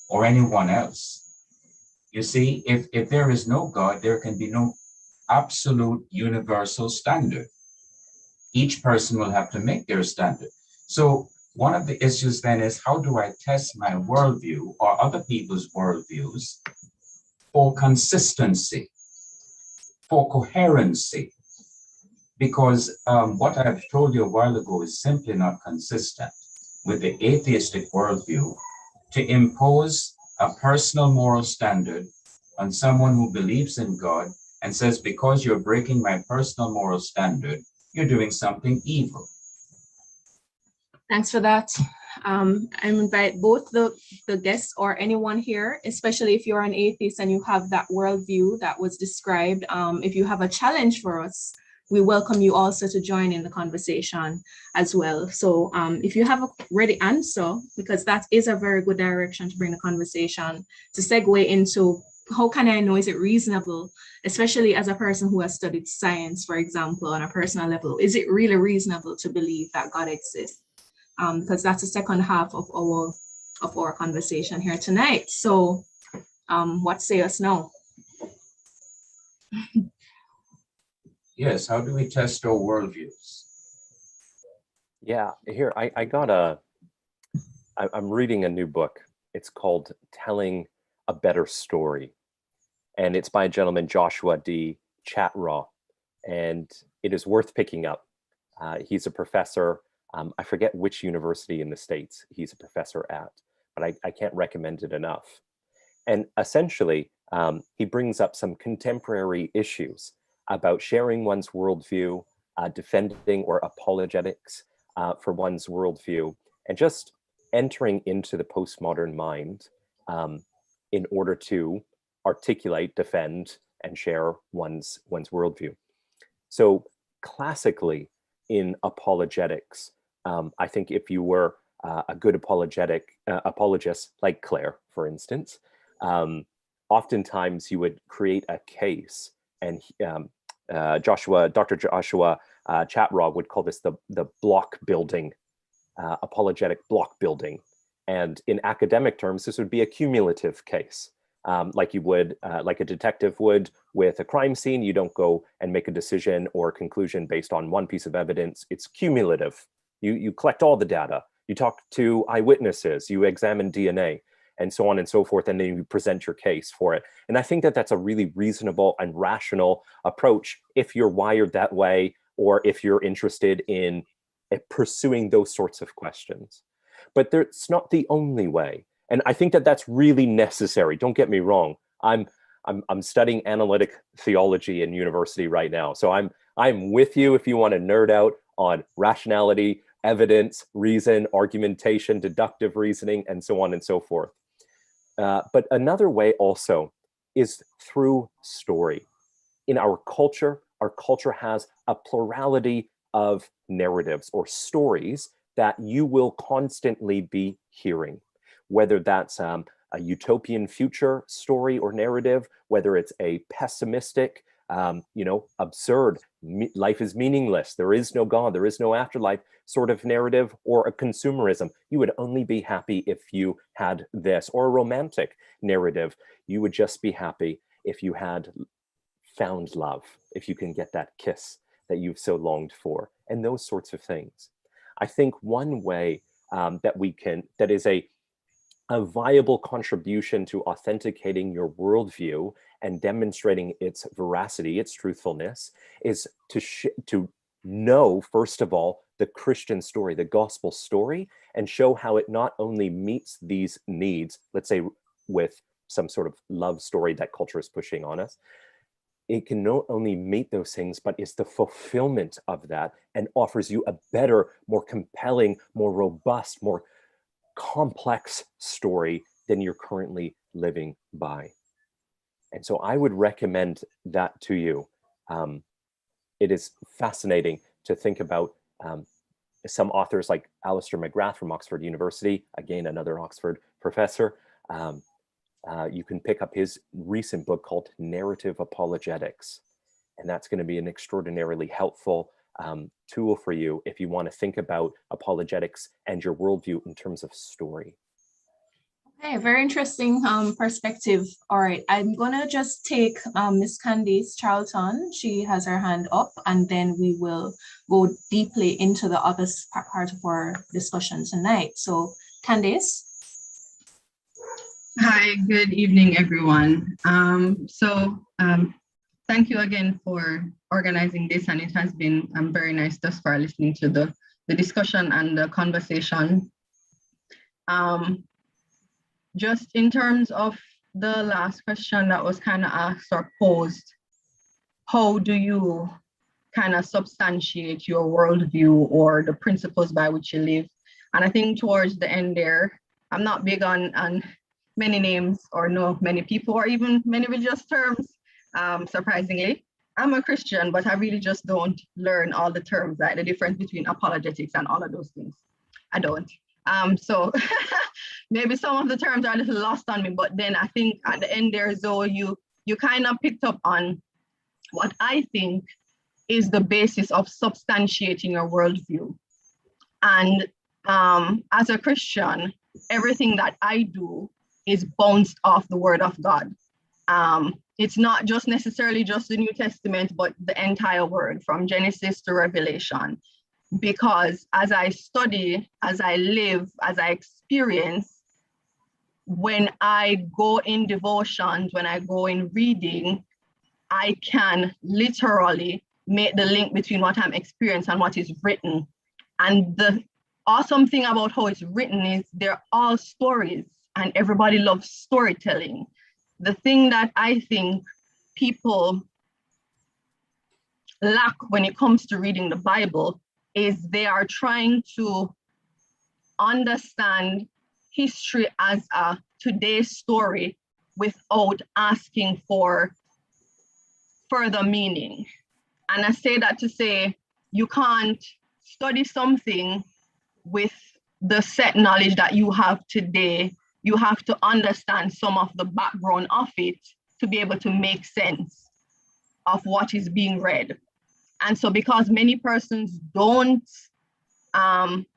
or anyone else? You see, if there is no God, there can be no absolute universal standard. Each person will have to make their standard. So one of the issues then is, how do I test my worldview or other people's worldviews for consistency, for coherency? Because what I've told you a while ago is simply not consistent with the atheistic worldview to impose a personal moral standard on someone who believes in God and says, because you're breaking my personal moral standard, you're doing something evil. Thanks for that. I invite both the guests or anyone here, especially if you're an atheist and you have that worldview that was described. If you have a challenge for us, we welcome you also to join in the conversation as well. So if you have a ready answer, because that is a very good direction to bring the conversation, to segue into how can I know, is it reasonable, especially as a person who has studied science, for example, on a personal level, is it really reasonable to believe that God exists? Because that's the second half of our conversation here tonight. So what say us now? Yes, how do we test our worldviews? Yeah, here, I'm reading a new book. It's called Telling a Better Story. And it's by a gentleman, Joshua D. Chatraw. And it is worth picking up. He's a professor. I forget which university in the States he's a professor at, but I can't recommend it enough. And essentially, he brings up some contemporary issues about sharing one's worldview, defending or apologetics for one's worldview, and just entering into the postmodern mind in order to articulate, defend, and share one's worldview. So classically in apologetics, I think if you were a good apologist, like Claire, for instance, oftentimes you would create a case, and Dr. Joshua Chatraw would call this the block building, apologetic block building. And in academic terms, this would be a cumulative case. Like you would, like a detective would with a crime scene. You don't go and make a decision or a conclusion based on one piece of evidence. It's cumulative. You collect all the data. You talk to eyewitnesses. You examine DNA, and so on and so forth, and then you present your case for it. And I think that that's a really reasonable and rational approach if you're wired that way, or if you're interested in pursuing those sorts of questions. But it's not the only way. And I think that that's really necessary. Don't get me wrong. I'm studying analytic theology in university right now. So I'm with you if you want to nerd out on rationality, evidence, reason, argumentation, deductive reasoning, and so on and so forth. But another way also is through story. In our culture has a plurality of narratives or stories that you will constantly be hearing, whether that's a utopian future story or narrative, whether it's a pessimistic, absurd, life is meaningless, there is no God, there is no afterlife sort of narrative, or a consumerism. You would only be happy if you had this, or a romantic narrative. You would just be happy if you had found love, if you can get that kiss that you've so longed for, and those sorts of things. I think one way that is a viable contribution to authenticating your worldview and demonstrating its veracity, its truthfulness, is to know, first of all, the Christian story, the gospel story, and show how it not only meets these needs, let's say with some sort of love story that culture is pushing on us, it can not only meet those things, but is the fulfillment of that and offers you a better, more compelling, more robust, more complex story than you're currently living by. And so I would recommend that to you. It is fascinating to think about some authors like Alistair McGrath from Oxford University, again, another Oxford professor. You can pick up his recent book called Narrative Apologetics. And that's going to be an extraordinarily helpful tool for you if you want to think about apologetics and your worldview in terms of story. Hey, very interesting perspective. All right, I'm gonna just take Miss Candice Charlton. She has her hand up, and then we will go deeply into the other part of our discussion tonight. So, Candice. Hi, good evening, everyone. Thank you again for organizing this, and it has been very nice thus far listening to the discussion and the conversation. Just in terms of the last question that was kind of asked or posed, how do you kind of substantiate your worldview or the principles by which you live? And I think towards the end there, I'm not big on many names or know many people or even many religious terms, surprisingly. I'm a Christian, but I really just don't learn all the terms, like the difference between apologetics and all of those things. I don't. So maybe some of the terms are a little lost on me, but then I think at the end there, Zoe, you kind of picked up on what I think is the basis of substantiating your worldview. And as a Christian, everything that I do is bounced off the word of God. It's not just necessarily just the New Testament, but the entire word from Genesis to Revelation. Because as I study, as I live, as I experience, when I go in devotions, when I go in reading, I can literally make the link between what I'm experiencing and what is written. And the awesome thing about how it's written is they're all stories, and everybody loves storytelling. The thing that I think people lack when it comes to reading the Bible is they are trying to understand history as a today's story without asking for further meaning. And I say that to say you can't study something with the set knowledge that you have today. You have to understand some of the background of it to be able to make sense of what is being read. And so because many persons don't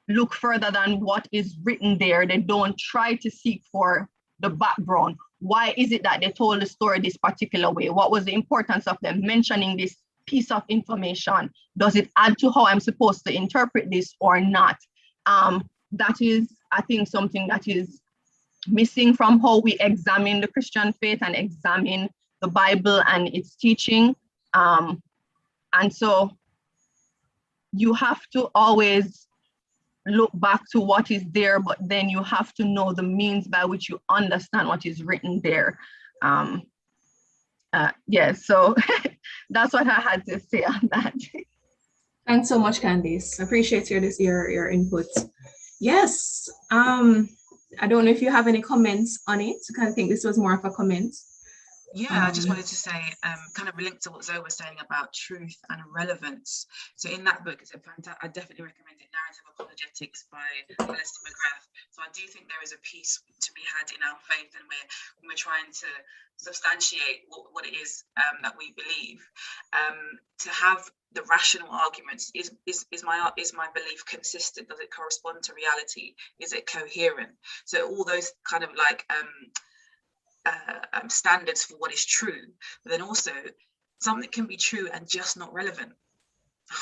look further than what is written there, they don't try to seek for the background. Why is it that they told the story this particular way? What was the importance of them mentioning this piece of information? Does it add to how I'm supposed to interpret this or not? That is, I think, something that is missing from how we examine the Christian faith and examine the Bible and its teaching. And so you have to always look back to what is there, but then you have to know the means by which you understand what is written there. Yeah, so that's what I had to say on that. Thanks so much, Candice. Appreciate your input. Yes, I don't know if you have any comments on it. I kind of think this was more of a comment. Yeah, I just wanted to say, kind of linked to what Zoe was saying about truth and relevance. So in that book, I definitely recommend it, Narrative Apologetics by Alistair McGrath. So I do think there is a piece to be had in our faith, and when we're trying to substantiate what it is that we believe. To have the rational arguments, is my belief consistent? Does it correspond to reality? Is it coherent? So all those kind of like standards for what is true, but then also something can be true and just not relevant.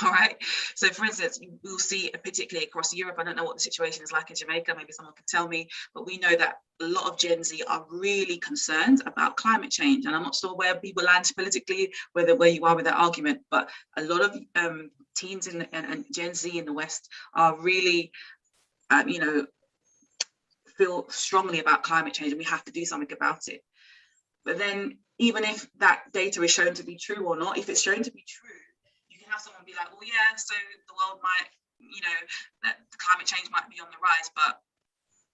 All right. So for instance, we'll see particularly across Europe, I don't know what the situation is like in Jamaica, maybe someone can tell me, but we know that a lot of Gen Z are really concerned about climate change. And I'm not sure where people land politically, where you are with that argument, but a lot of teens and Gen Z in the West are really, feel strongly about climate change, and we have to do something about it. But then even if that data is shown to be true or not, if it's shown to be true, you can have someone be like, well, yeah, so the world might, that the climate change might be on the rise, but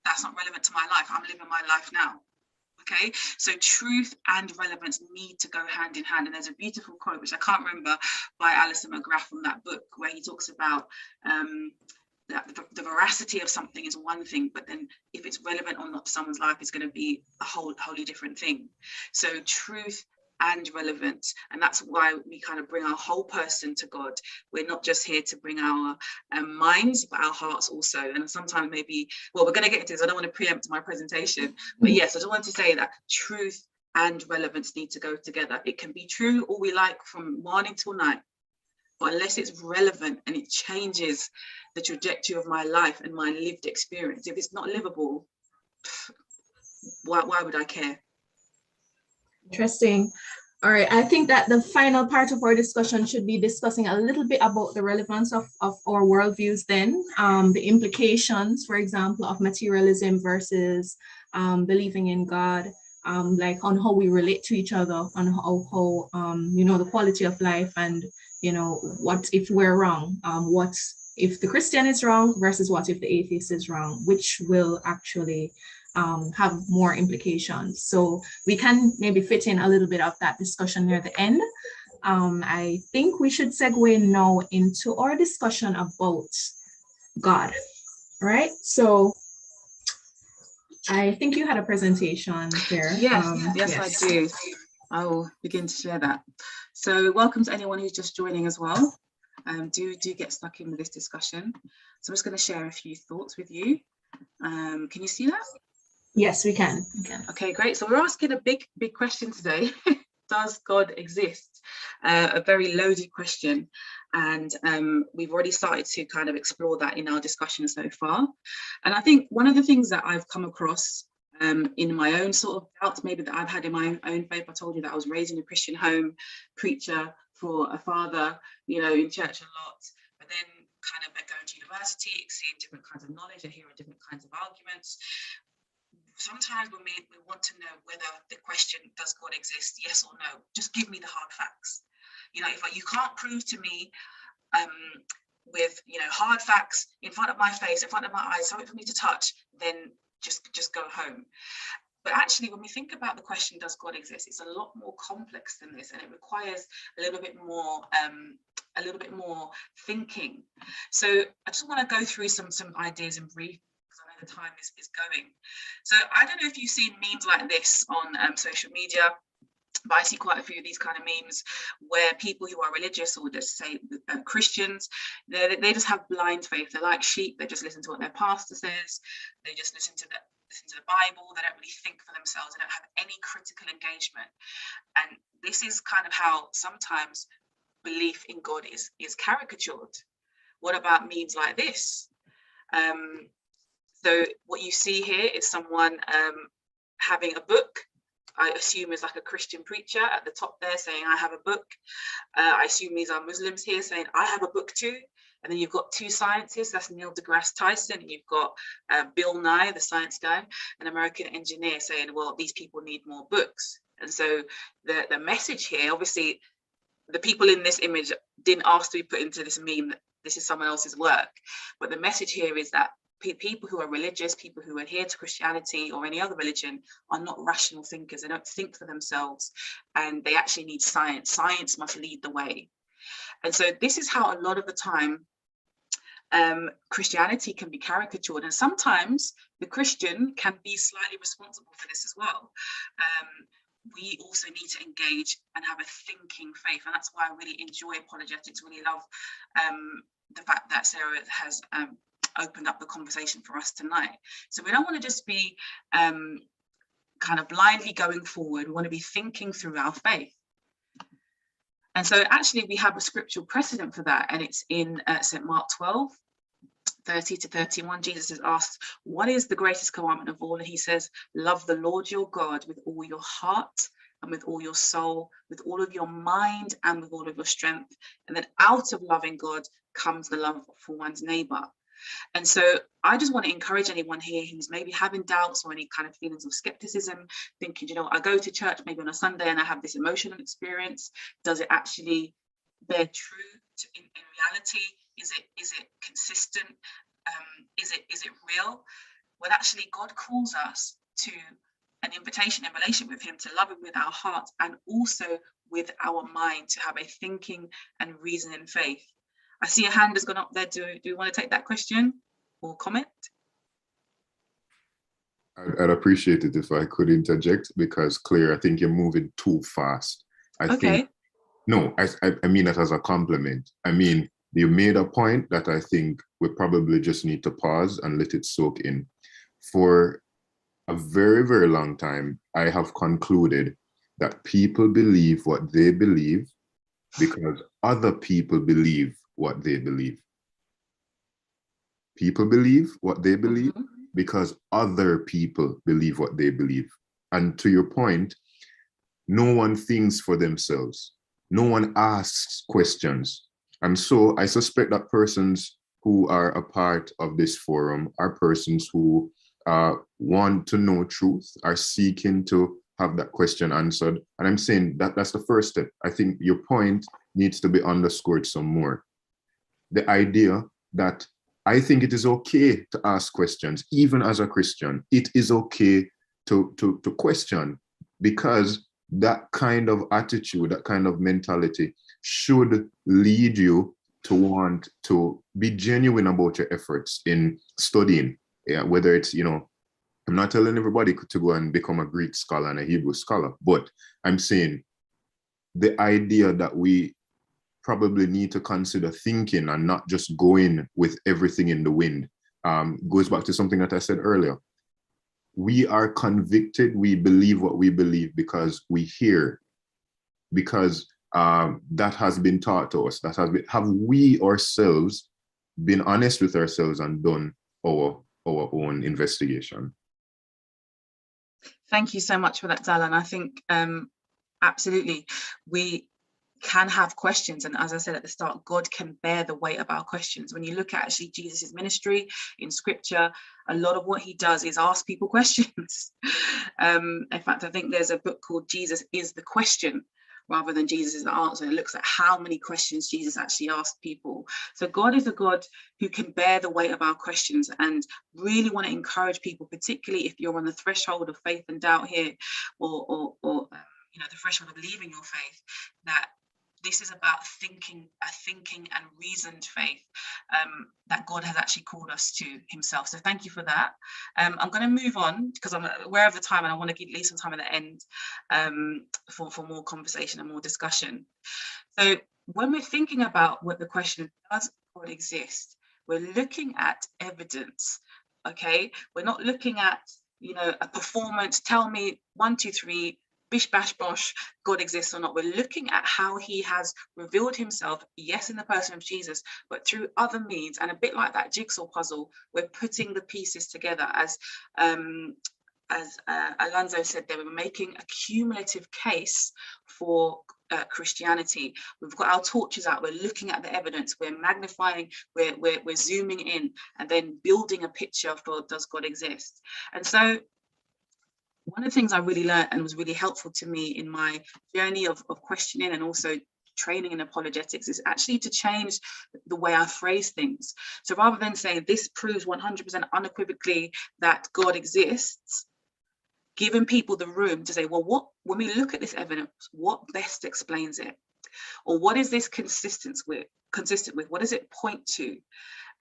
that's not relevant to my life. I'm living my life now. Okay, so truth and relevance need to go hand in hand. And there's a beautiful quote, which I can't remember, by Alistair McGrath from that book, where he talks about that the veracity of something is one thing, but then if it's relevant or not to someone's life, it's going to be a wholly different thing. So truth and relevant. And that's why we kind of bring our whole person to God. We're not just here to bring our minds, but our hearts also. And sometimes maybe, well, we're going to get into this. I don't want to preempt my presentation, but yes, I just want to say that truth and relevance need to go together. It can be true all we like from morning till night, but unless it's relevant and it changes the trajectory of my life and my lived experience, if it's not livable, why would I care? Interesting. All right, I think that the final part of our discussion should be discussing a little bit about the relevance of our worldviews then, the implications, for example, of materialism versus believing in God, like on how we relate to each other, on how you know, the quality of life, and, you know, what if we're wrong, what if the Christian is wrong versus what if the atheist is wrong, which will actually have more implications. So we can maybe fit in a little bit of that discussion near the end. I think we should segue now into our discussion about God, right? So I think you had a presentation there. Yes, I do. I will begin to share that. So welcome to anyone who's just joining as well. Do get stuck in with this discussion. So I'm just going to share a few thoughts with you. Can you see that? Yes, we can. Okay, great. So we're asking a big question today. Does God exist? A very loaded question. And we've already started to kind of explore that in our discussion so far. And I think one of the things that I've come across in my own sort of doubts, maybe that I've had in my own faith, I told you that I was raised in a Christian home, preacher for a father, you know, in church a lot, but then kind of going to university, seeing different kinds of knowledge and hearing different kinds of arguments. Sometimes when we want to know whether the question, does God exist, yes or no, just give me the hard facts. You know, if you can't prove to me with, you know, hard facts in front of my face, in front of my eyes, something for me to touch, then just go home. But actually, when we think about the question, does God exist, it's a lot more complex than this, and it requires a little bit more thinking. So I just want to go through some ideas in brief, because I know the time is going. So I don't know if you've seen memes like this on social media, but I see quite a few of these kind of memes where people who are religious, or just say Christians, they just have blind faith. They're like sheep. They just listen to what their pastor says. They just listen to the Bible. They don't really think for themselves. They don't have any critical engagement. And this is kind of how sometimes belief in God is caricatured. What about memes like this? So what you see here is someone having a book. I assume is like a Christian preacher at the top there saying, I have a book. I assume these are Muslims here saying, I have a book too. And then you've got two scientists, that's Neil deGrasse Tyson, and you've got Bill Nye, the science guy, an American engineer, saying, well, these people need more books. And so the message here, obviously, the people in this image didn't ask to be put into this meme that this is someone else's work. But the message here is that people who are religious, people who adhere to Christianity or any other religion, are not rational thinkers. They don't think for themselves, and they actually need science. Science must lead the way. And so this is how a lot of the time Christianity can be caricatured, and sometimes the Christian can be slightly responsible for this as well. We also need to engage and have a thinking faith, and that's why I really enjoy apologetics, really love the fact that Sarah has opened up the conversation for us tonight. So we don't want to just be kind of blindly going forward. We want to be thinking through our faith. And so actually we have a scriptural precedent for that, and it's in St. Mark 12:30-31. Jesus is asked, what is the greatest commandment of all? And he says, love the Lord your God with all your heart and with all your soul, with all of your mind and with all of your strength. And then out of loving God comes the love for one's neighbor. And so I just want to encourage anyone here who's maybe having doubts or any kind of feelings of skepticism, thinking, you know, I go to church maybe on a Sunday and I have this emotional experience. Does it actually bear true in reality? Is it consistent? Is it real? Well, actually, God calls us to an invitation in relation with him to love him with our heart and also with our mind, to have a thinking and reasoning faith. I see a hand has gone up there. Do you want to take that question or comment? I'd appreciate it if I could interject, because Claire, I think you're moving too fast. I Okay. think, no, I mean that as a compliment. I mean, you made a point that I think we probably just need to pause and let it soak in. For a very, very long time, I have concluded that people believe what they believe because other people believe what they believe. People believe what they believe because other people believe what they believe. And to your point, no one thinks for themselves. No one asks questions. And so I suspect that persons who are a part of this forum are persons who want to know truth, are seeking to have that question answered. And I'm saying that that's the first step. I think your point needs to be underscored some more. The idea that I think it is okay to ask questions, even as a Christian. It is okay to question, because that kind of attitude, that kind of mentality should lead you to want to be genuine about your efforts in studying. Yeah, whether it's, I'm not telling everybody to go and become a Greek scholar and a Hebrew scholar, but I'm saying the idea that we probably need to consider thinking and not just going with everything in the wind goes back to something that I said earlier. We are convicted, we believe what we believe because we hear, because that has been taught to us. Have we ourselves been honest with ourselves and done our own investigation? Thank you so much for that, Dal. And I think absolutely we can have questions, and as I said at the start, God can bear the weight of our questions. When you look at actually Jesus's ministry in scripture, a lot of what he does is ask people questions. In fact, I think there's a book called Jesus is the Question, rather than Jesus is the answer. It looks at how many questions Jesus actually asked people. So God is a God who can bear the weight of our questions, and really want to encourage people, particularly if you're on the threshold of faith and doubt here, or the threshold of leaving your faith, that this is about thinking and reasoned faith that God has actually called us to himself. So thank you for that. I'm going to move on because I'm aware of the time and I want to leave some time at the end for more conversation and more discussion. So when we're thinking about what the question, does God exist? We're looking at evidence, okay? We're not looking at, a performance, tell me 1, 2, 3, bish, bash, bosh, God exists or not. We're looking at how he has revealed himself, yes, in the person of Jesus, but through other means. And a bit like that jigsaw puzzle, we're putting the pieces together. As Alonso said, they were making a cumulative case for Christianity. We've got our torches out, we're looking at the evidence, we're magnifying, we're zooming in, and then building a picture for, does God exist? And so one of the things I really learned and was really helpful to me in my journey of questioning and also training in apologetics is actually to change the way I phrase things. So rather than saying this proves 100% unequivocally that God exists, giving people the room to say, well, when we look at this evidence, what best explains it? Or what is this consistent with? What does it point to?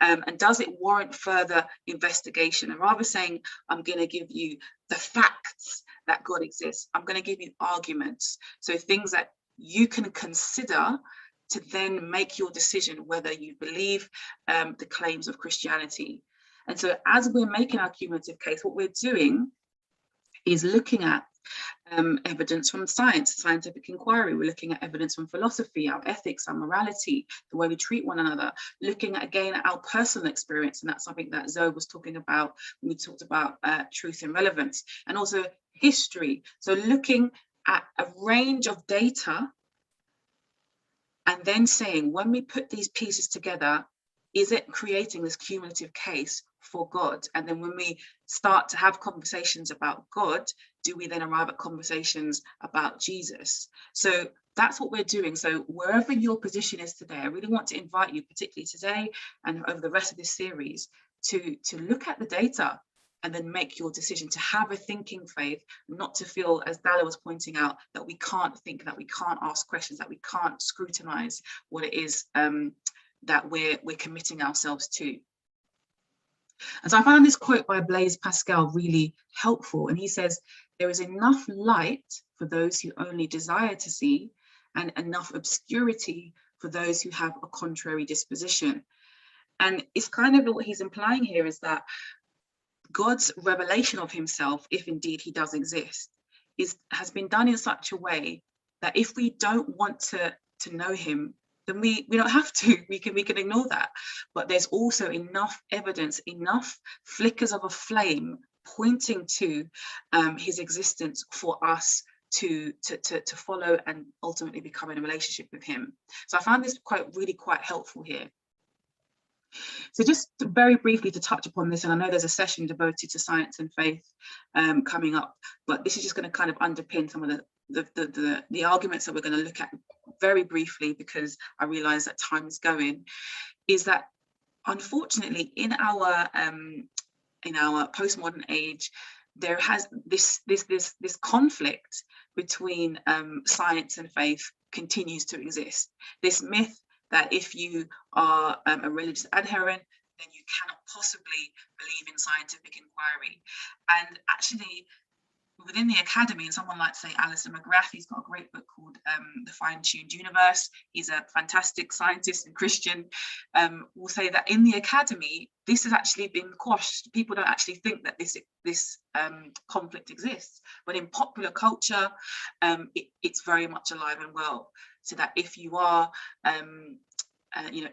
And does it warrant further investigation? And rather saying, I'm going to give you the facts that God exists, I'm going to give you arguments. So things that you can consider to then make your decision whether you believe the claims of Christianity. And so as we're making our cumulative case, what we're doing is looking at evidence from science, scientific inquiry. We're looking at evidence from philosophy, our ethics, our morality, the way we treat one another, looking at, again, our personal experience. And that's something that Zoe was talking about when we talked about truth and relevance, and also history. So looking at a range of data and then saying, when we put these pieces together, is it creating this cumulative case for God? And then when we start to have conversations about God, do we then arrive at conversations about Jesus? So that's what we're doing. So wherever your position is today, I really want to invite you, particularly today and over the rest of this series, to look at the data and then make your decision, to have a thinking faith, not to feel, as Dalla was pointing out, that we can't think, that we can't ask questions, that we can't scrutinize what it is that we're committing ourselves to. And so I found this quote by Blaise Pascal really helpful. And he says, there is enough light for those who only desire to see, and enough obscurity for those who have a contrary disposition. And it's kind of what he's implying here is that God's revelation of himself, if indeed he does exist, has been done in such a way that if we don't want to know him, then we don't have to. We can ignore that. But there's also enough evidence, enough flickers of a flame pointing to his existence for us to follow and ultimately become in a relationship with him. So I found this really quite helpful here. So just very briefly to touch upon this, and I know there's a session devoted to science and faith coming up, but this is just going to kind of underpin some of the arguments that we're going to look at very briefly, because I realize that time is going, is that unfortunately in our postmodern age, there has this conflict between science and faith continues to exist. This myth that if you are a religious adherent, then you cannot possibly believe in scientific inquiry. And actually, within the academy, and someone like, say, Alistair McGrath, he's got a great book called The Fine-Tuned Universe. He's a fantastic scientist and Christian. Will say that in the academy, this has actually been quashed. People don't actually think that this conflict exists. But in popular culture, it's very much alive and well. So that if you are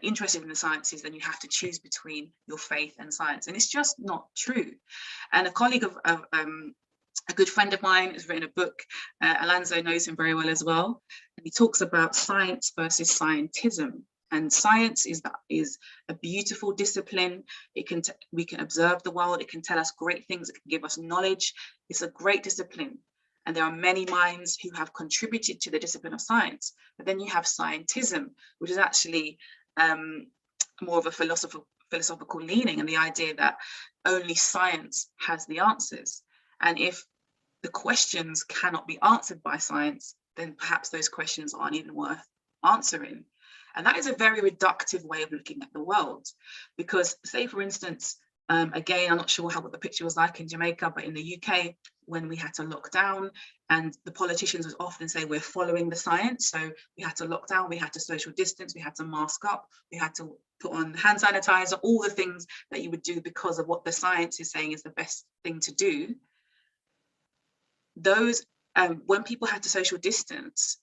interested in the sciences, then you have to choose between your faith and science. And it's just not true. And a colleague of a good friend of mine has written a book, Alonso knows him very well as well, and he talks about science versus scientism. And science is a beautiful discipline. We can observe the world. It can tell us great things. It can give us knowledge. It's a great discipline. And there are many minds who have contributed to the discipline of science. But then you have scientism, which is actually more of a philosophical leaning, and the idea that only science has the answers. And if the questions cannot be answered by science, then perhaps those questions aren't even worth answering. And that is a very reductive way of looking at the world. Because say, for instance, again, I'm not sure what the picture was like in Jamaica, but in the UK, when we had to lock down, and the politicians would often say, we're following the science. So we had to lock down, we had to social distance, we had to mask up, we had to put on hand sanitizer, all the things that you would do because of what the science is saying is the best thing to do. Those, when people had to social distance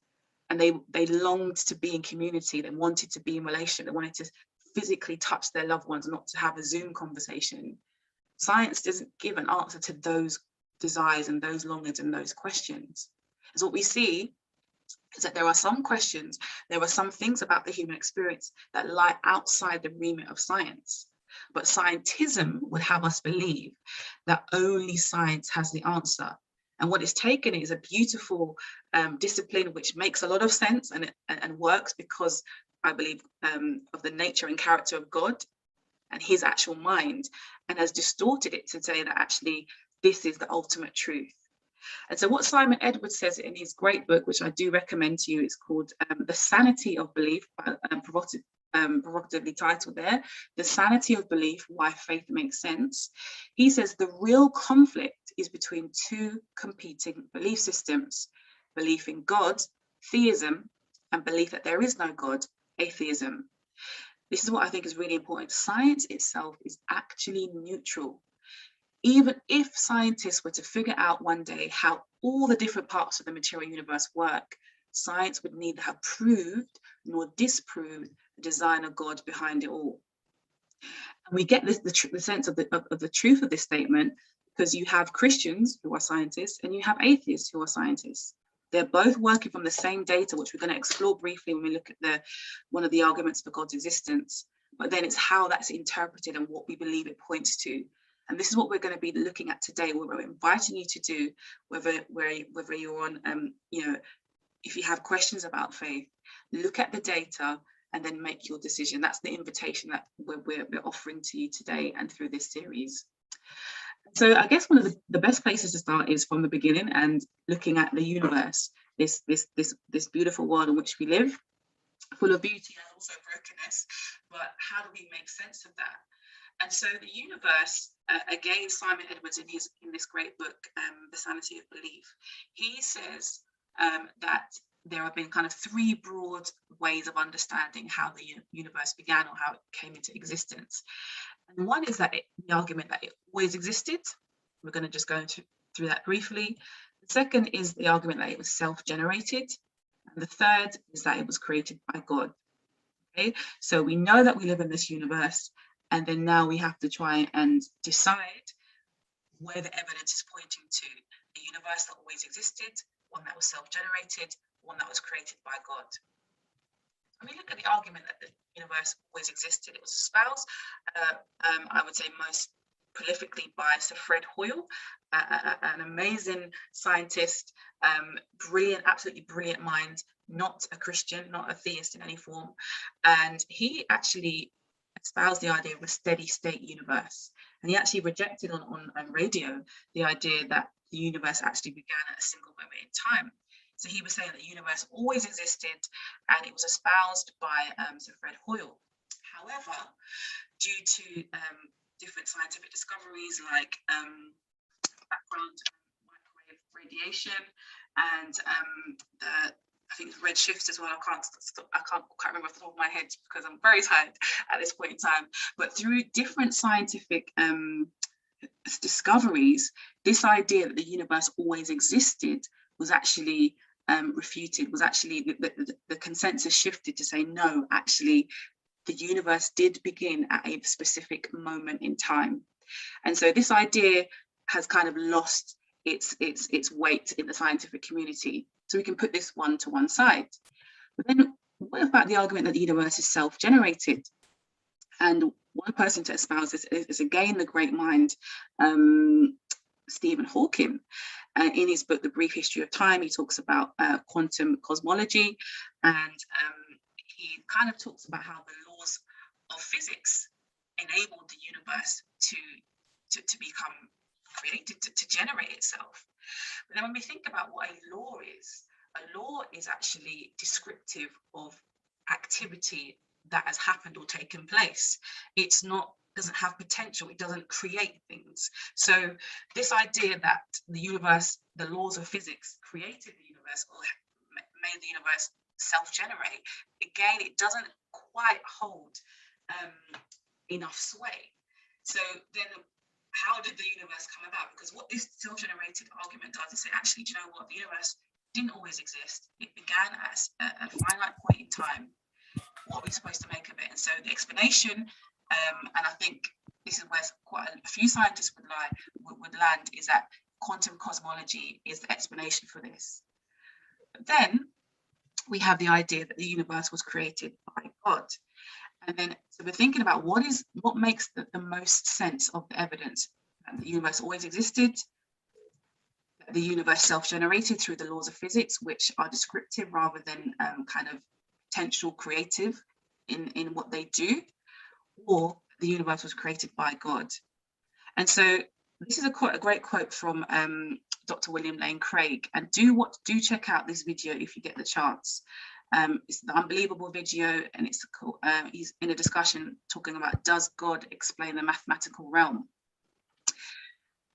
and they longed to be in community, they wanted to be in relationship, they wanted to physically touch their loved ones, not to have a Zoom conversation. Science doesn't give an answer to those desires and those longings and those questions. And so what we see is that there are some questions, there are some things about the human experience that lie outside the remit of science. But scientism would have us believe that only science has the answer. And what it's taken is a beautiful discipline which makes a lot of sense and works because I believe of the nature and character of God and his actual mind, and has distorted it to say that actually this is the ultimate truth. And so what Simon Edwards says in his great book, which I do recommend to you, it's called The Sanity of Belief, provocatively titled there, The Sanity of Belief, Why Faith Makes Sense. He says the real conflict is between two competing belief systems: belief in God, theism, and belief that there is no God, atheism. This is what I think is really important. Science itself is actually neutral. Even if scientists were to figure out one day how all the different parts of the material universe work, science would neither have proved nor disproved the design of God behind it all. And we get the sense of the truth of this statement because you have Christians who are scientists and you have atheists who are scientists. They're both working from the same data, which we're going to explore briefly when we look at one of the arguments for God's existence. But then it's how that's interpreted and what we believe it points to. And this is what we're going to be looking at today, what we're inviting you to do, whether you're on, if you have questions about faith, look at the data and then make your decision. That's the invitation that we're offering to you today and through this series. So I guess one of the best places to start is from the beginning and looking at the universe, this beautiful world in which we live, full of beauty and also brokenness. But how do we make sense of that? And so the universe, again, Simon Edwards in this great book, The Sanity of Belief, he says that there have been kind of three broad ways of understanding how the universe began or how it came into existence. And one is that the argument that it always existed. We're going to just go through that briefly. The second is the argument that it was self-generated. And the third is that it was created by God. Okay, so we know that we live in this universe, and then now we have to try and decide where the evidence is pointing to a universe that always existed, one that was self-generated, one that was created by God. When we look at the argument that the universe always existed, it was espoused, I would say most prolifically by Sir Fred Hoyle, an amazing scientist, brilliant, absolutely brilliant mind, not a Christian, not a theist in any form. And he actually espoused the idea of a steady state universe. And he actually rejected on radio the idea that the universe actually began at a single moment in time. So he was saying that the universe always existed, and it was espoused by Sir Fred Hoyle. However, due to different scientific discoveries like background microwave radiation and I think it's redshift as well. I can't remember off the top of my head because I'm very tired at this point in time. But through different scientific discoveries, this idea that the universe always existed was actually refuted. Was actually the consensus shifted to say no, actually, the universe did begin at a specific moment in time. And so this idea has kind of lost its weight in the scientific community. So we can put this one to one side. But then what about the argument that the universe is self-generated? And one person to espouse this is again the great mind, Stephen Hawking. In his book, The Brief History of Time, he talks about quantum cosmology, and he kind of talks about how the laws of physics enabled the universe to become created, to generate itself. But then when we think about what a law is actually descriptive of activity that has happened or taken place. It's not, doesn't have potential, it doesn't create things. So this idea that the universe, the laws of physics created the universe or made the universe self-generate, again, it doesn't quite hold enough sway. So then how did the universe come about? Because what this self-generated argument does is say, actually, do you know what? The universe didn't always exist. It began as a finite point in time. What are we supposed to make of it? And so the explanation, and I think this is where quite a few scientists would land, is that quantum cosmology is the explanation for this. But then we have the idea that the universe was created by God. And then, so we're thinking about what makes the most sense of the evidence. That the universe always existed, that the universe self-generated through the laws of physics, which are descriptive rather than kind of potential creative in what they do, or the universe was created by God. And so this is a great quote from Dr. William Lane Craig, and do check out this video if you get the chance. It's the unbelievable video, and it's he's in a discussion talking about, does God explain the mathematical realm?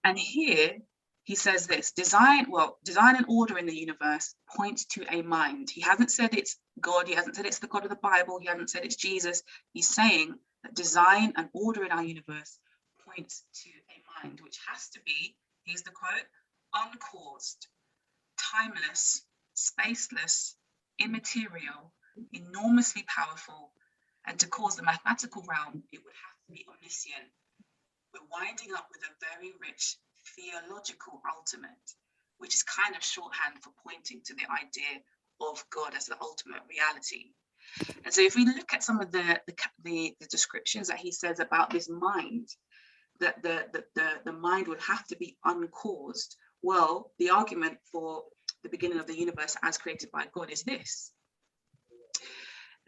And here he says this: design and order in the universe point to a mind. He hasn't said it's God, he hasn't said it's the God of the Bible, he hasn't said it's Jesus. He's saying that design and order in our universe points to a mind, which has to be, here's the quote, uncaused, timeless, spaceless, immaterial, enormously powerful, and to cause the mathematical realm, it would have to be omniscient. We're winding up with a very rich theological ultimate, which is kind of shorthand for pointing to the idea of God as the ultimate reality. And so if we look at some of the descriptions that he says about this mind, that the mind would have to be uncaused, well, the argument for the beginning of the universe as created by God is this: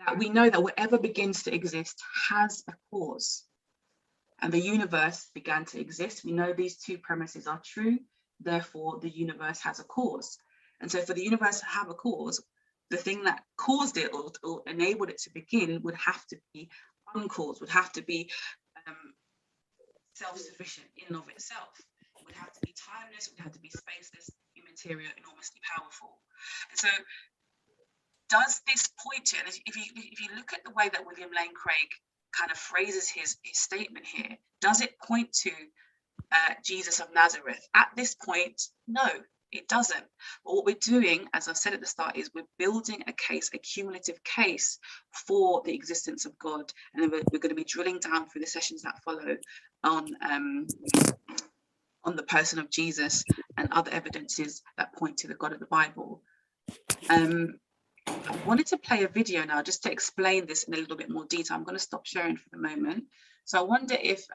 that we know that whatever begins to exist has a cause, and the universe began to exist. We know these two premises are true, therefore the universe has a cause. And so for the universe to have a cause, the thing that caused it or enabled it to begin would have to be uncaused, would have to be self-sufficient in and of itself. It would have to be timeless, it would have to be spaceless, immaterial, enormously powerful. And so does this point to, and if you look at the way that William Lane Craig kind of phrases his statement here, does it point to Jesus of Nazareth? At this point, no, it doesn't. But what we're doing, as I've said at the start, is we're building a case, a cumulative case for the existence of God. And then we're going to be drilling down through the sessions that follow on the person of Jesus and other evidences that point to the God of the Bible. I wanted to play a video now just to explain this in a little bit more detail. I'm going to stop sharing for the moment. So I wonder if,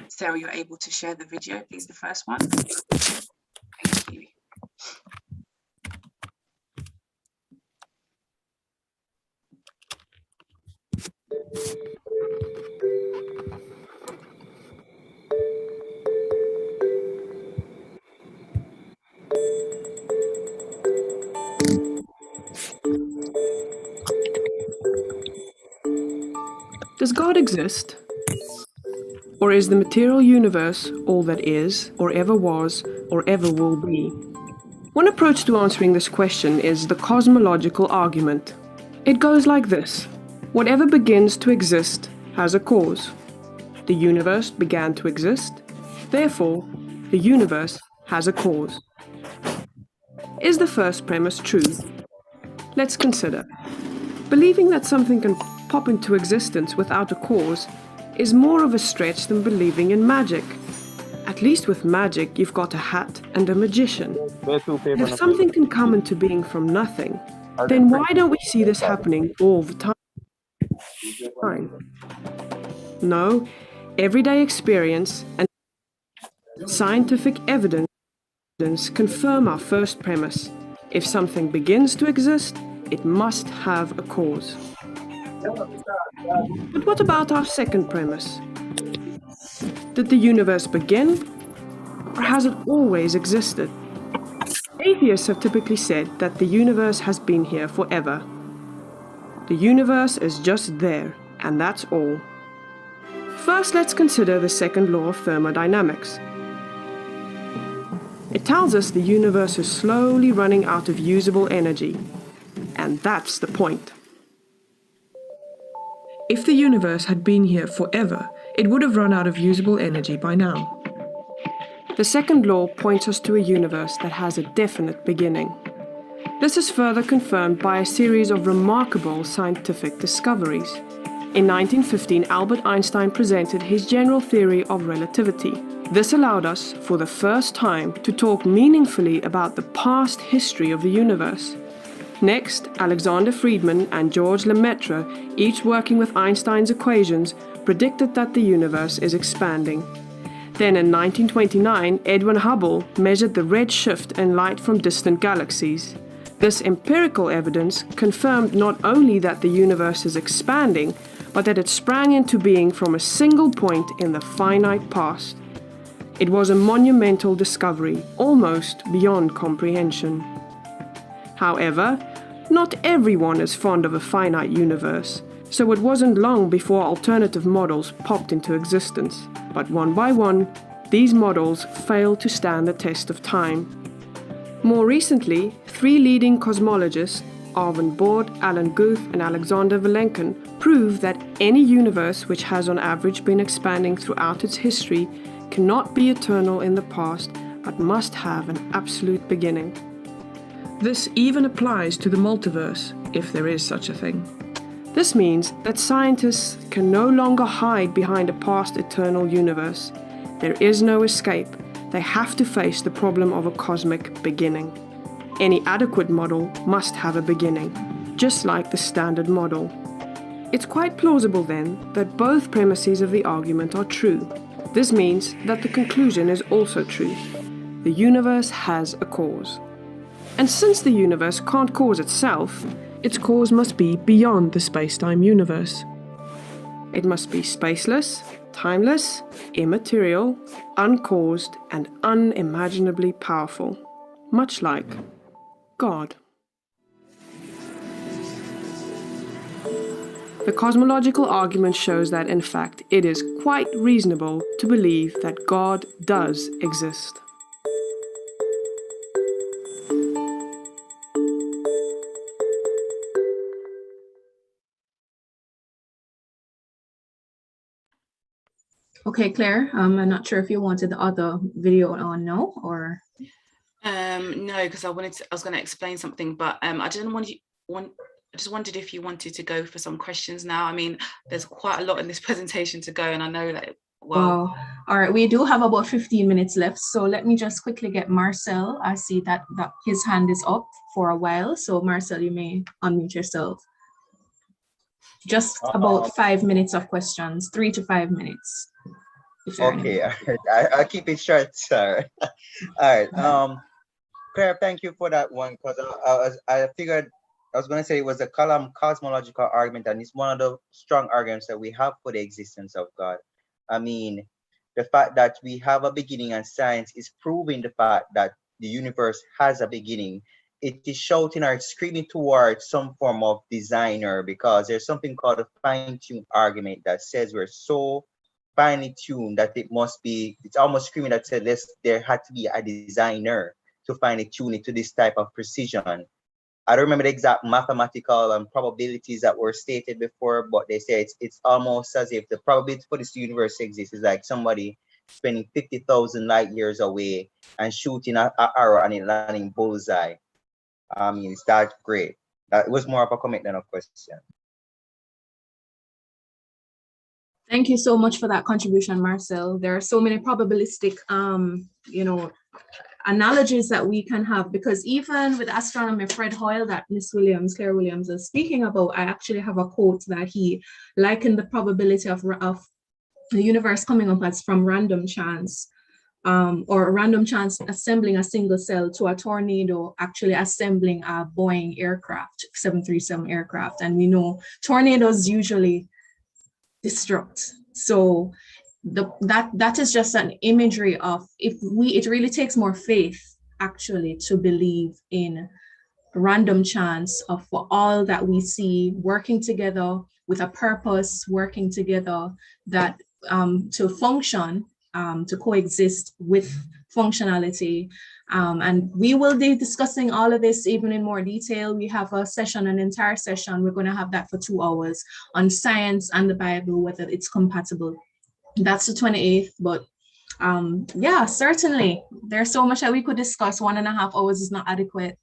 Sarah, you're able to share the video, please, the first one. Thank you. Does God exist? Or is the material universe all that is, or ever was, or ever will be? One approach to answering this question is the cosmological argument. It goes like this. Whatever begins to exist has a cause. The universe began to exist, therefore, the universe has a cause. Is the first premise true? Let's consider. Believing that something can pop into existence without a cause is more of a stretch than believing in magic. At least with magic, you've got a hat and a magician. And if something can come into being from nothing, then why don't we see this happening all the time? No, everyday experience and scientific evidence confirm our first premise. If something begins to exist, it must have a cause. But what about our second premise? Did the universe begin, or has it always existed? Atheists have typically said that the universe has been here forever. The universe is just there, and that's all. First, let's consider the second law of thermodynamics. It tells us the universe is slowly running out of usable energy, and that's the point. If the universe had been here forever, it would have run out of usable energy by now. The second law points us to a universe that has a definite beginning. This is further confirmed by a series of remarkable scientific discoveries. In 1915, Albert Einstein presented his general theory of relativity. This allowed us, for the first time, to talk meaningfully about the past history of the universe. Next, Alexander Friedmann and George Lemaitre, each working with Einstein's equations, predicted that the universe is expanding. Then in 1929, Edwin Hubble measured the red shift in light from distant galaxies. This empirical evidence confirmed not only that the universe is expanding, but that it sprang into being from a single point in the finite past. It was a monumental discovery, almost beyond comprehension. However, not everyone is fond of a finite universe, so it wasn't long before alternative models popped into existence. But one by one, these models failed to stand the test of time. More recently, 3 leading cosmologists, Arvin Bord, Alan Guth, and Alexander Vilenkin, prove that any universe which has on average been expanding throughout its history cannot be eternal in the past, but must have an absolute beginning. This even applies to the multiverse, if there is such a thing. This means that scientists can no longer hide behind a past eternal universe. There is no escape. They have to face the problem of a cosmic beginning. Any adequate model must have a beginning, just like the standard model. It's quite plausible then that both premises of the argument are true. This means that the conclusion is also true. The universe has a cause. And since the universe can't cause itself, its cause must be beyond the space-time universe. It must be spaceless, timeless, immaterial, uncaused, and unimaginably powerful, much like God. The cosmological argument shows that, in fact, it is quite reasonable to believe that God does exist. Okay, Claire, I'm not sure if you wanted the other video on now or. No, because I was going to explain something, but I just wondered if you wanted to go for some questions now. I mean, there's quite a lot in this presentation to go, and I know that. Well, all right, we do have about 15 minutes left, so let me just quickly get Marcel. I see that his hand is up for a while, so Marcel, you may unmute yourself. Just about 5 minutes of questions, 3 to 5 minutes. Okay, I'll keep it short, sir. All right, Claire, thank you for that one, because I figured I was going to say it was a cosmological argument, and it's one of the strong arguments that we have for the existence of God. I mean, the fact that we have a beginning and science is proving the fact that the universe has a beginning. It is shouting or screaming towards some form of designer, because there's something called a fine-tuned argument that says we're so finely tuned that it's almost screaming that said there had to be a designer to finely tune it to this type of precision. I don't remember the exact mathematical probabilities that were stated before, but they say it's almost as if the probability for this universe exists is like somebody spending 50,000 light years away and shooting an arrow and it landing bullseye. I mean, it's that great. It was more of a comment than a question. Thank you so much for that contribution, Marcel. There are so many probabilistic, analogies that we can have, because even with astronomer Fred Hoyle that Claire Williams is speaking about, I actually have a quote that he likened the probability of the universe coming up as from random chance, or a random chance assembling a single cell to a tornado actually assembling a Boeing aircraft, 737 aircraft. And we know tornadoes usually destruct. So that is just an imagery of it really takes more faith actually to believe in random chance of all that we see working together with a purpose, working together that to function, to coexist with functionality. And we will be discussing all of this even in more detail. We have a session, an entire session. We're going to have that for 2 hours on science and the Bible, whether it's compatible. That's the 28th, but yeah, certainly there's so much that we could discuss. 1.5 hours is not adequate.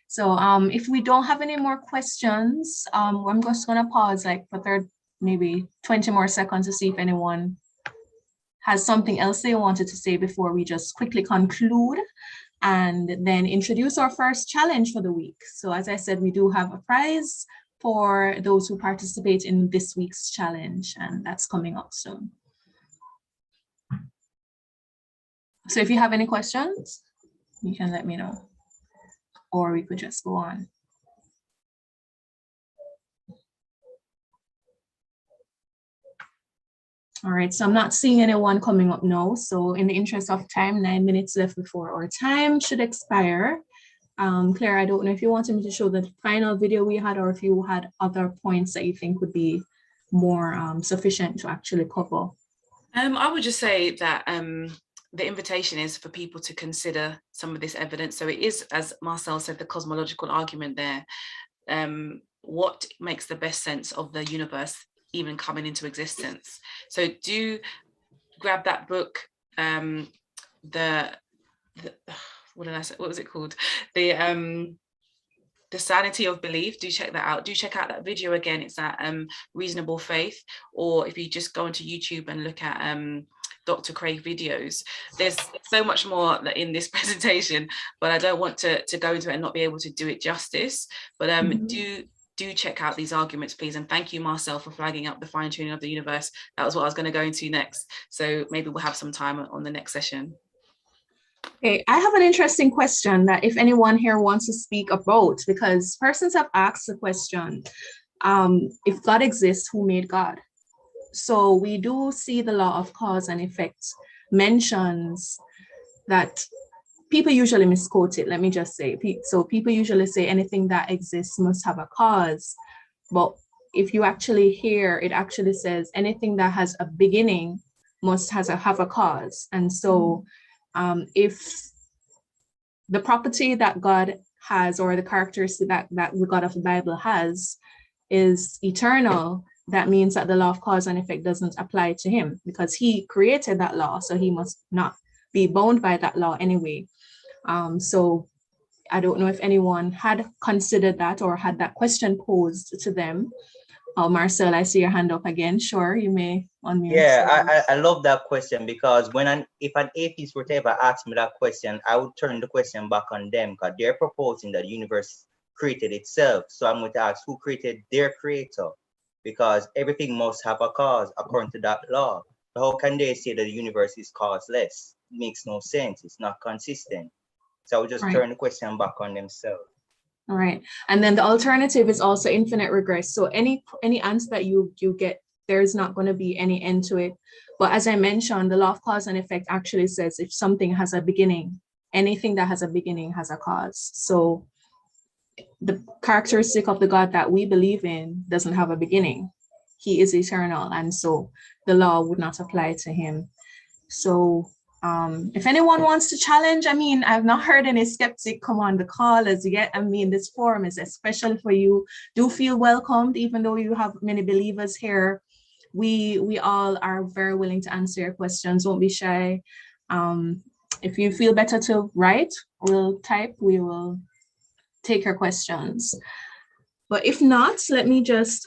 So if we don't have any more questions, I'm just going to pause like for maybe 20 more seconds to see if anyone has something else they wanted to say before we just quickly conclude and then introduce our first challenge for the week. So as I said, we do have a prize for those who participate in this week's challenge, and that's coming up soon. So if you have any questions, you can let me know, or we could just go on. All right, so I'm not seeing anyone coming up now. So in the interest of time, 9 minutes left before our time should expire. Claire, I don't know if you wanted me to show the final video we had, or if you had other points that you think would be more sufficient to actually cover. I would just say that the invitation is for people to consider some of this evidence. So it is, as Marcel said, the cosmological argument there. What makes the best sense of the universe even coming into existence? So do grab that book, what did I say? What was it called? The Sanity of Belief. Do check that out. Do check out that video again. It's at Reasonable Faith, or if you just go onto YouTube and look at Dr. Craig videos. There's so much more in this presentation, but I don't want to go into it and not be able to do it justice. But do check out these arguments, please. And thank you, Marcel, for flagging up the fine-tuning of the universe. That was what I was going to go into next. So maybe we'll have some time on the next session. Okay, I have an interesting question that if anyone here wants to speak about, because persons have asked the question, if God exists, who made God? So we do see the law of cause and effect mentions that people usually misquote it. Let me just say, so people usually say anything that exists must have a cause. But if you actually hear, it actually says anything that has a beginning must have a cause. And so if the property that God has, or the characteristic that the God of the Bible has, is eternal, that means that the law of cause and effect doesn't apply to him because he created that law, so he must not be bound by that law anyway. So I don't know if anyone had considered that or had that question posed to them. Marcel, I see your hand up again. Sure, you may unmute. Yeah, I love that question because if an atheist were to ever ask me that question, I would turn the question back on them because they're proposing that the universe created itself. So I'm going to ask who created their creator, because everything must have a cause according to that law. So how can they say that the universe is causeless? It makes no sense. It's not consistent. So I would just turn the question back on themselves. All right. And then the alternative is also infinite regress. So any answer that you get, there's not going to be any end to it. But as I mentioned, the law of cause and effect actually says if something has a beginning, anything that has a beginning has a cause. So the characteristic of the God that we believe in doesn't have a beginning. He is eternal. And so the law would not apply to him. So if anyone wants to challenge, I mean, I've not heard any skeptic come on the call as yet. I mean, this forum is especially for you. Do feel welcomed, even though you have many believers here. We all are very willing to answer your questions. Don't be shy. If you feel better to write, we'll type. We will take your questions. But if not, let me just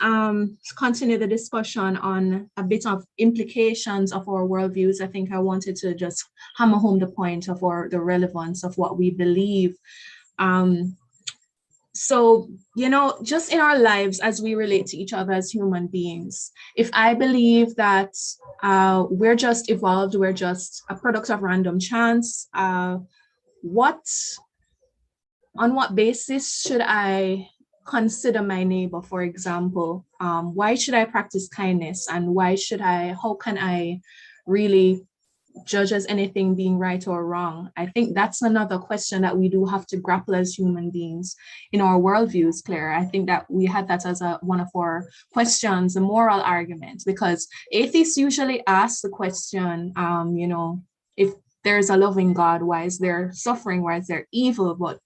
continue the discussion on a bit of implications of our worldviews. I think I wanted to just hammer home the point of the relevance of what we believe. So, you know, just in our lives as we relate to each other as human beings, if I believe that we're just evolved, we're just a product of random chance, on what basis should I consider my neighbor, for example? Why should I practice kindness, and how can I really judge as anything being right or wrong? I think that's another question that we do have to grapple as human beings in our worldviews, Claire. I think that we had that as one of our questions, a moral argument, because atheists usually ask the question, you know, if there's a loving God, why is there suffering? Why is there evil? But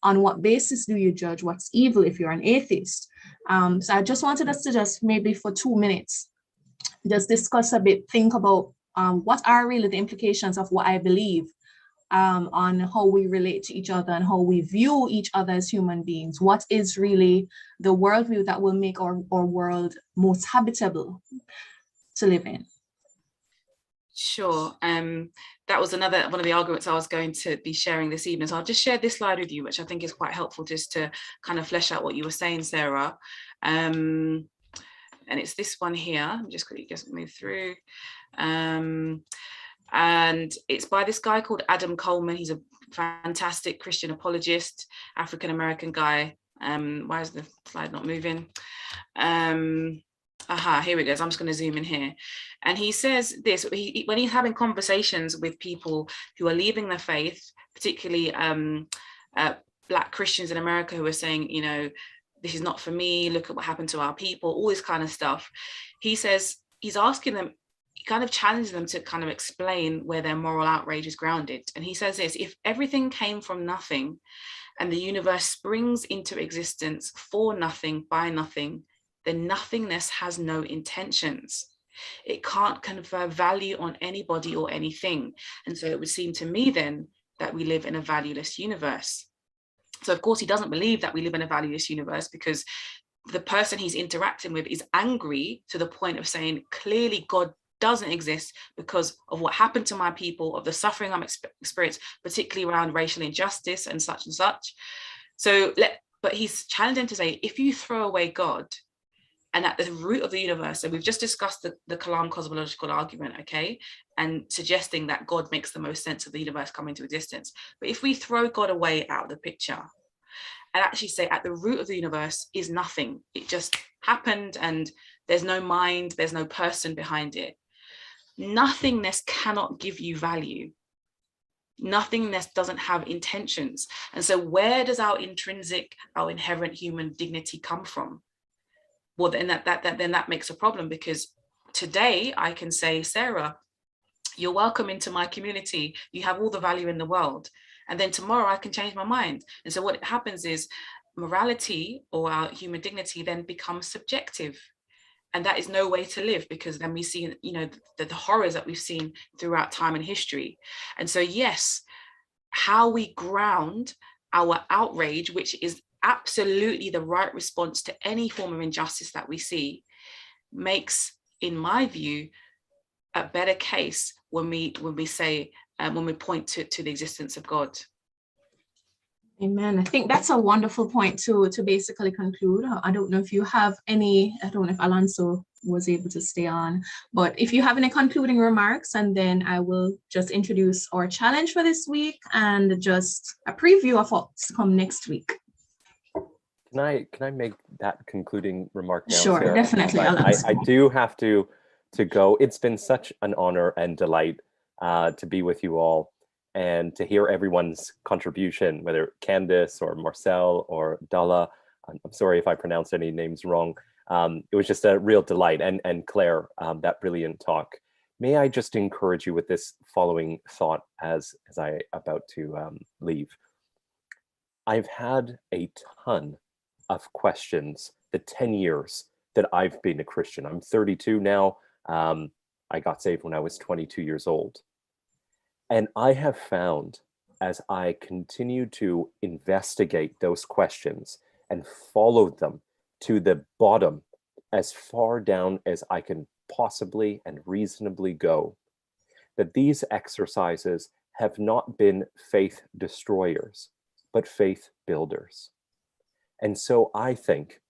on what basis do you judge what's evil if you're an atheist? So I just wanted us to just maybe for 2 minutes, just discuss a bit, think about what are really the implications of what I believe on how we relate to each other and how we view each other as human beings. What is really the worldview that will make our world most habitable to live in? Sure. That was one of the arguments I was going to be sharing this evening. So I'll just share this slide with you, which I think is quite helpful just to kind of flesh out what you were saying, Sarah. And it's this one here. I'm just quickly move through. And it's by this guy called Adam Coleman. He's a fantastic Christian apologist, African-American guy. Why is the slide not moving? Here we go. So I'm just going to zoom in here. And he says this, when he's having conversations with people who are leaving the faith, particularly Black Christians in America who are saying, you know, this is not for me, look at what happened to our people, all this kind of stuff. He says, he's asking them, he kind of challenges them to kind of explain where their moral outrage is grounded. And he says this: if everything came from nothing and the universe springs into existence for nothing, by nothing, then nothingness has no intentions. It can't confer value on anybody or anything. And so it would seem to me then that we live in a valueless universe. So of course he doesn't believe that we live in a valueless universe, because the person he's interacting with is angry to the point of saying, clearly God doesn't exist because of what happened to my people, of the suffering I'm experiencing, particularly around racial injustice and such and such. So, but he's challenging to say, if you throw away God, and at the root of the universe, so we've just discussed the Kalam cosmological argument, okay, and suggesting that God makes the most sense of the universe coming to existence. But if we throw God away out of the picture and actually say at the root of the universe is nothing, it just happened and there's no mind, there's no person behind it. Nothingness cannot give you value. Nothingness doesn't have intentions. And so where does our intrinsic, our inherent human dignity come from? Well, then that makes a problem, because today I can say, Sarah, you're welcome into my community. You have all the value in the world. And then tomorrow I can change my mind. And so what happens is morality, or our human dignity, then becomes subjective. And that is no way to live, because then we see, you know, the horrors that we've seen throughout time and history. And so, yes, how we ground our outrage, which is absolutely the right response to any form of injustice that we see, makes, in my view, a better case when we say, when we point to the existence of God. Amen. I think that's a wonderful point to basically conclude. I don't know if you have any, I don't know if Alonso was able to stay on, but if you have any concluding remarks, and then I will just introduce our challenge for this week and just a preview of what's come next week. Can I make that concluding remark now? Sure, Sarah? definitely. I do have to go. It's been such an honor and delight to be with you all and to hear everyone's contribution, whether Candice or Marcel or Dalla. I'm sorry if I pronounced any names wrong. It was just a real delight. And Claire, that brilliant talk. May I just encourage you with this following thought as I about to leave. I've had a ton of questions the 10 years that I've been a Christian. I'm 32 now. I got saved when I was 22 years old. And I have found, as I continue to investigate those questions and follow them to the bottom, as far down as I can possibly and reasonably go, that these exercises have not been faith destroyers, but faith builders. And so I think,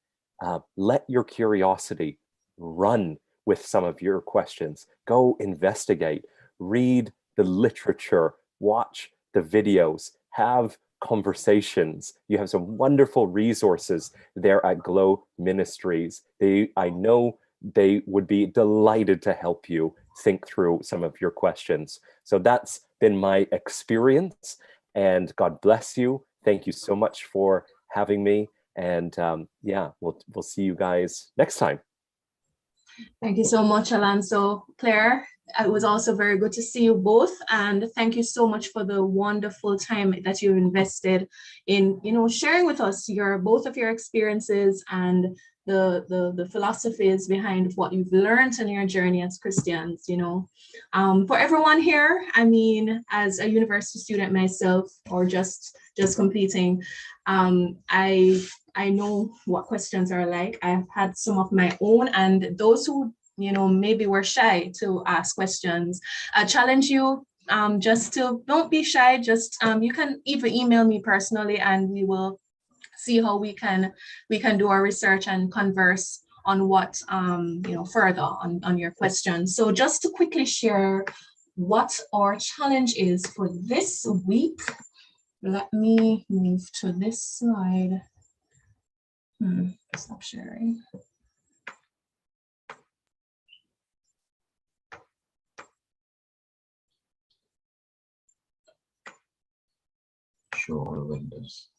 let your curiosity run with some of your questions. Go investigate, read the literature, watch the videos, have conversations. You have some wonderful resources there at Glow Ministries. I know they would be delighted to help you think through some of your questions. So that's been my experience, and God bless you. Thank you so much for having me. And yeah, we'll see you guys next time. Thank you so much, Alonso. Claire, it was also very good to see you both, and thank you so much for the wonderful time that you've invested in, you know, sharing with us both of your experiences and the philosophies behind what you've learned in your journey as Christians. You know, for everyone here, I mean, as a university student myself, or just completing, I know what questions are like. I've had some of my own, and those who, you know, maybe were shy to ask questions, I challenge you just to don't be shy. Just you can even email me personally, and we will see how we can do our research and converse on what you know, further on your questions. So just to quickly share what our challenge is for this week, let me move to this slide. Stop sharing. Show all windows.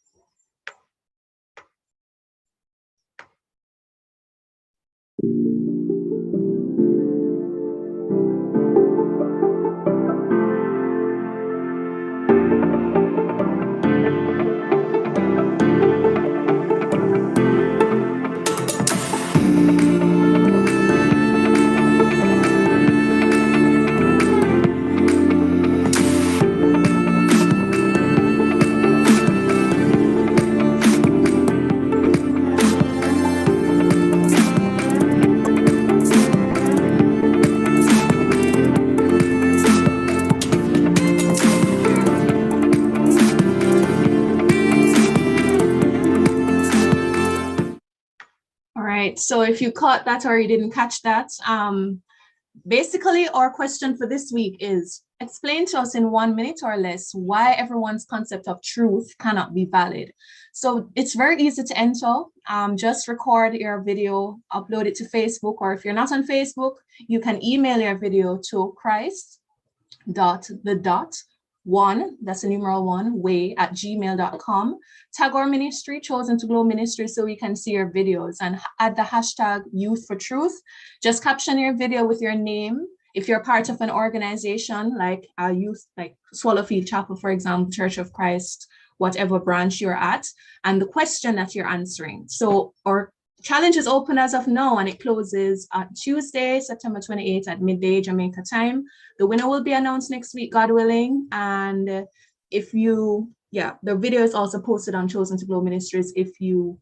So if you caught that or you didn't catch that, basically our question for this week is, explain to us in 1 minute or less why everyone's concept of truth cannot be valid. So it's very easy to enter. Just record your video, upload it to Facebook, or if you're not on Facebook, you can email your video to Christ.the.1, that's the numeral 1, way@gmail.com. Tag our ministry, Chosen to Glow Ministry, so we can see your videos, and add the hashtag Youth for Truth. Just caption your video with your name. If you're part of an organization like a youth, like Swallowfield Chapel, for example, Church of Christ, whatever branch you're at, and the question that you're answering. So, or challenge is open as of now, and it closes on Tuesday, September 28th at midday Jamaica time. The winner will be announced next week, God willing. And if you, the video is also posted on Chosen to Glow Ministries if you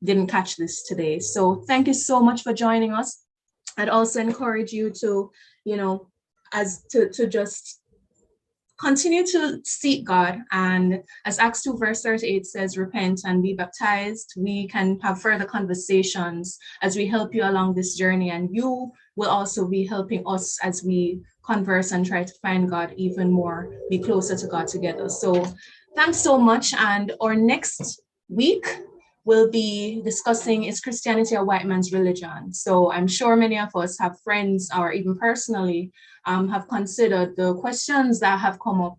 didn't catch this today. So thank you so much for joining us. I'd also encourage you to, to just continue to seek God. And as Acts 2 verse 38 says, repent and be baptized. We can have further conversations as we help you along this journey. And you will also be helping us as we converse and try to find God even more, be closer to God together. So thanks so much. And our next week, we'll be discussing, is Christianity a white man's religion? So I'm sure many of us have friends or even personally have considered the questions that have come up.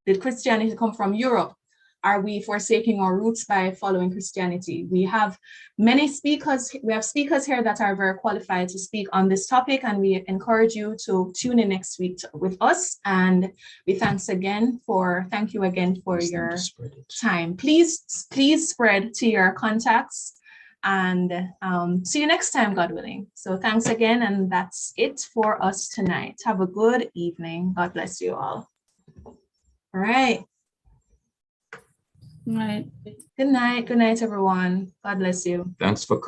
Did Christianity come from Europe? Are we forsaking our roots by following Christianity? We have many speakers. We have speakers here that are very qualified to speak on this topic, and we encourage you to tune in next week with us. And we thank you again for your time. Please spread to your contacts, and see you next time, God willing. So thanks again, and that's it for us tonight. Have a good evening. God bless you all. All right. Right. Good night. Good night, everyone. God bless you. Thanks for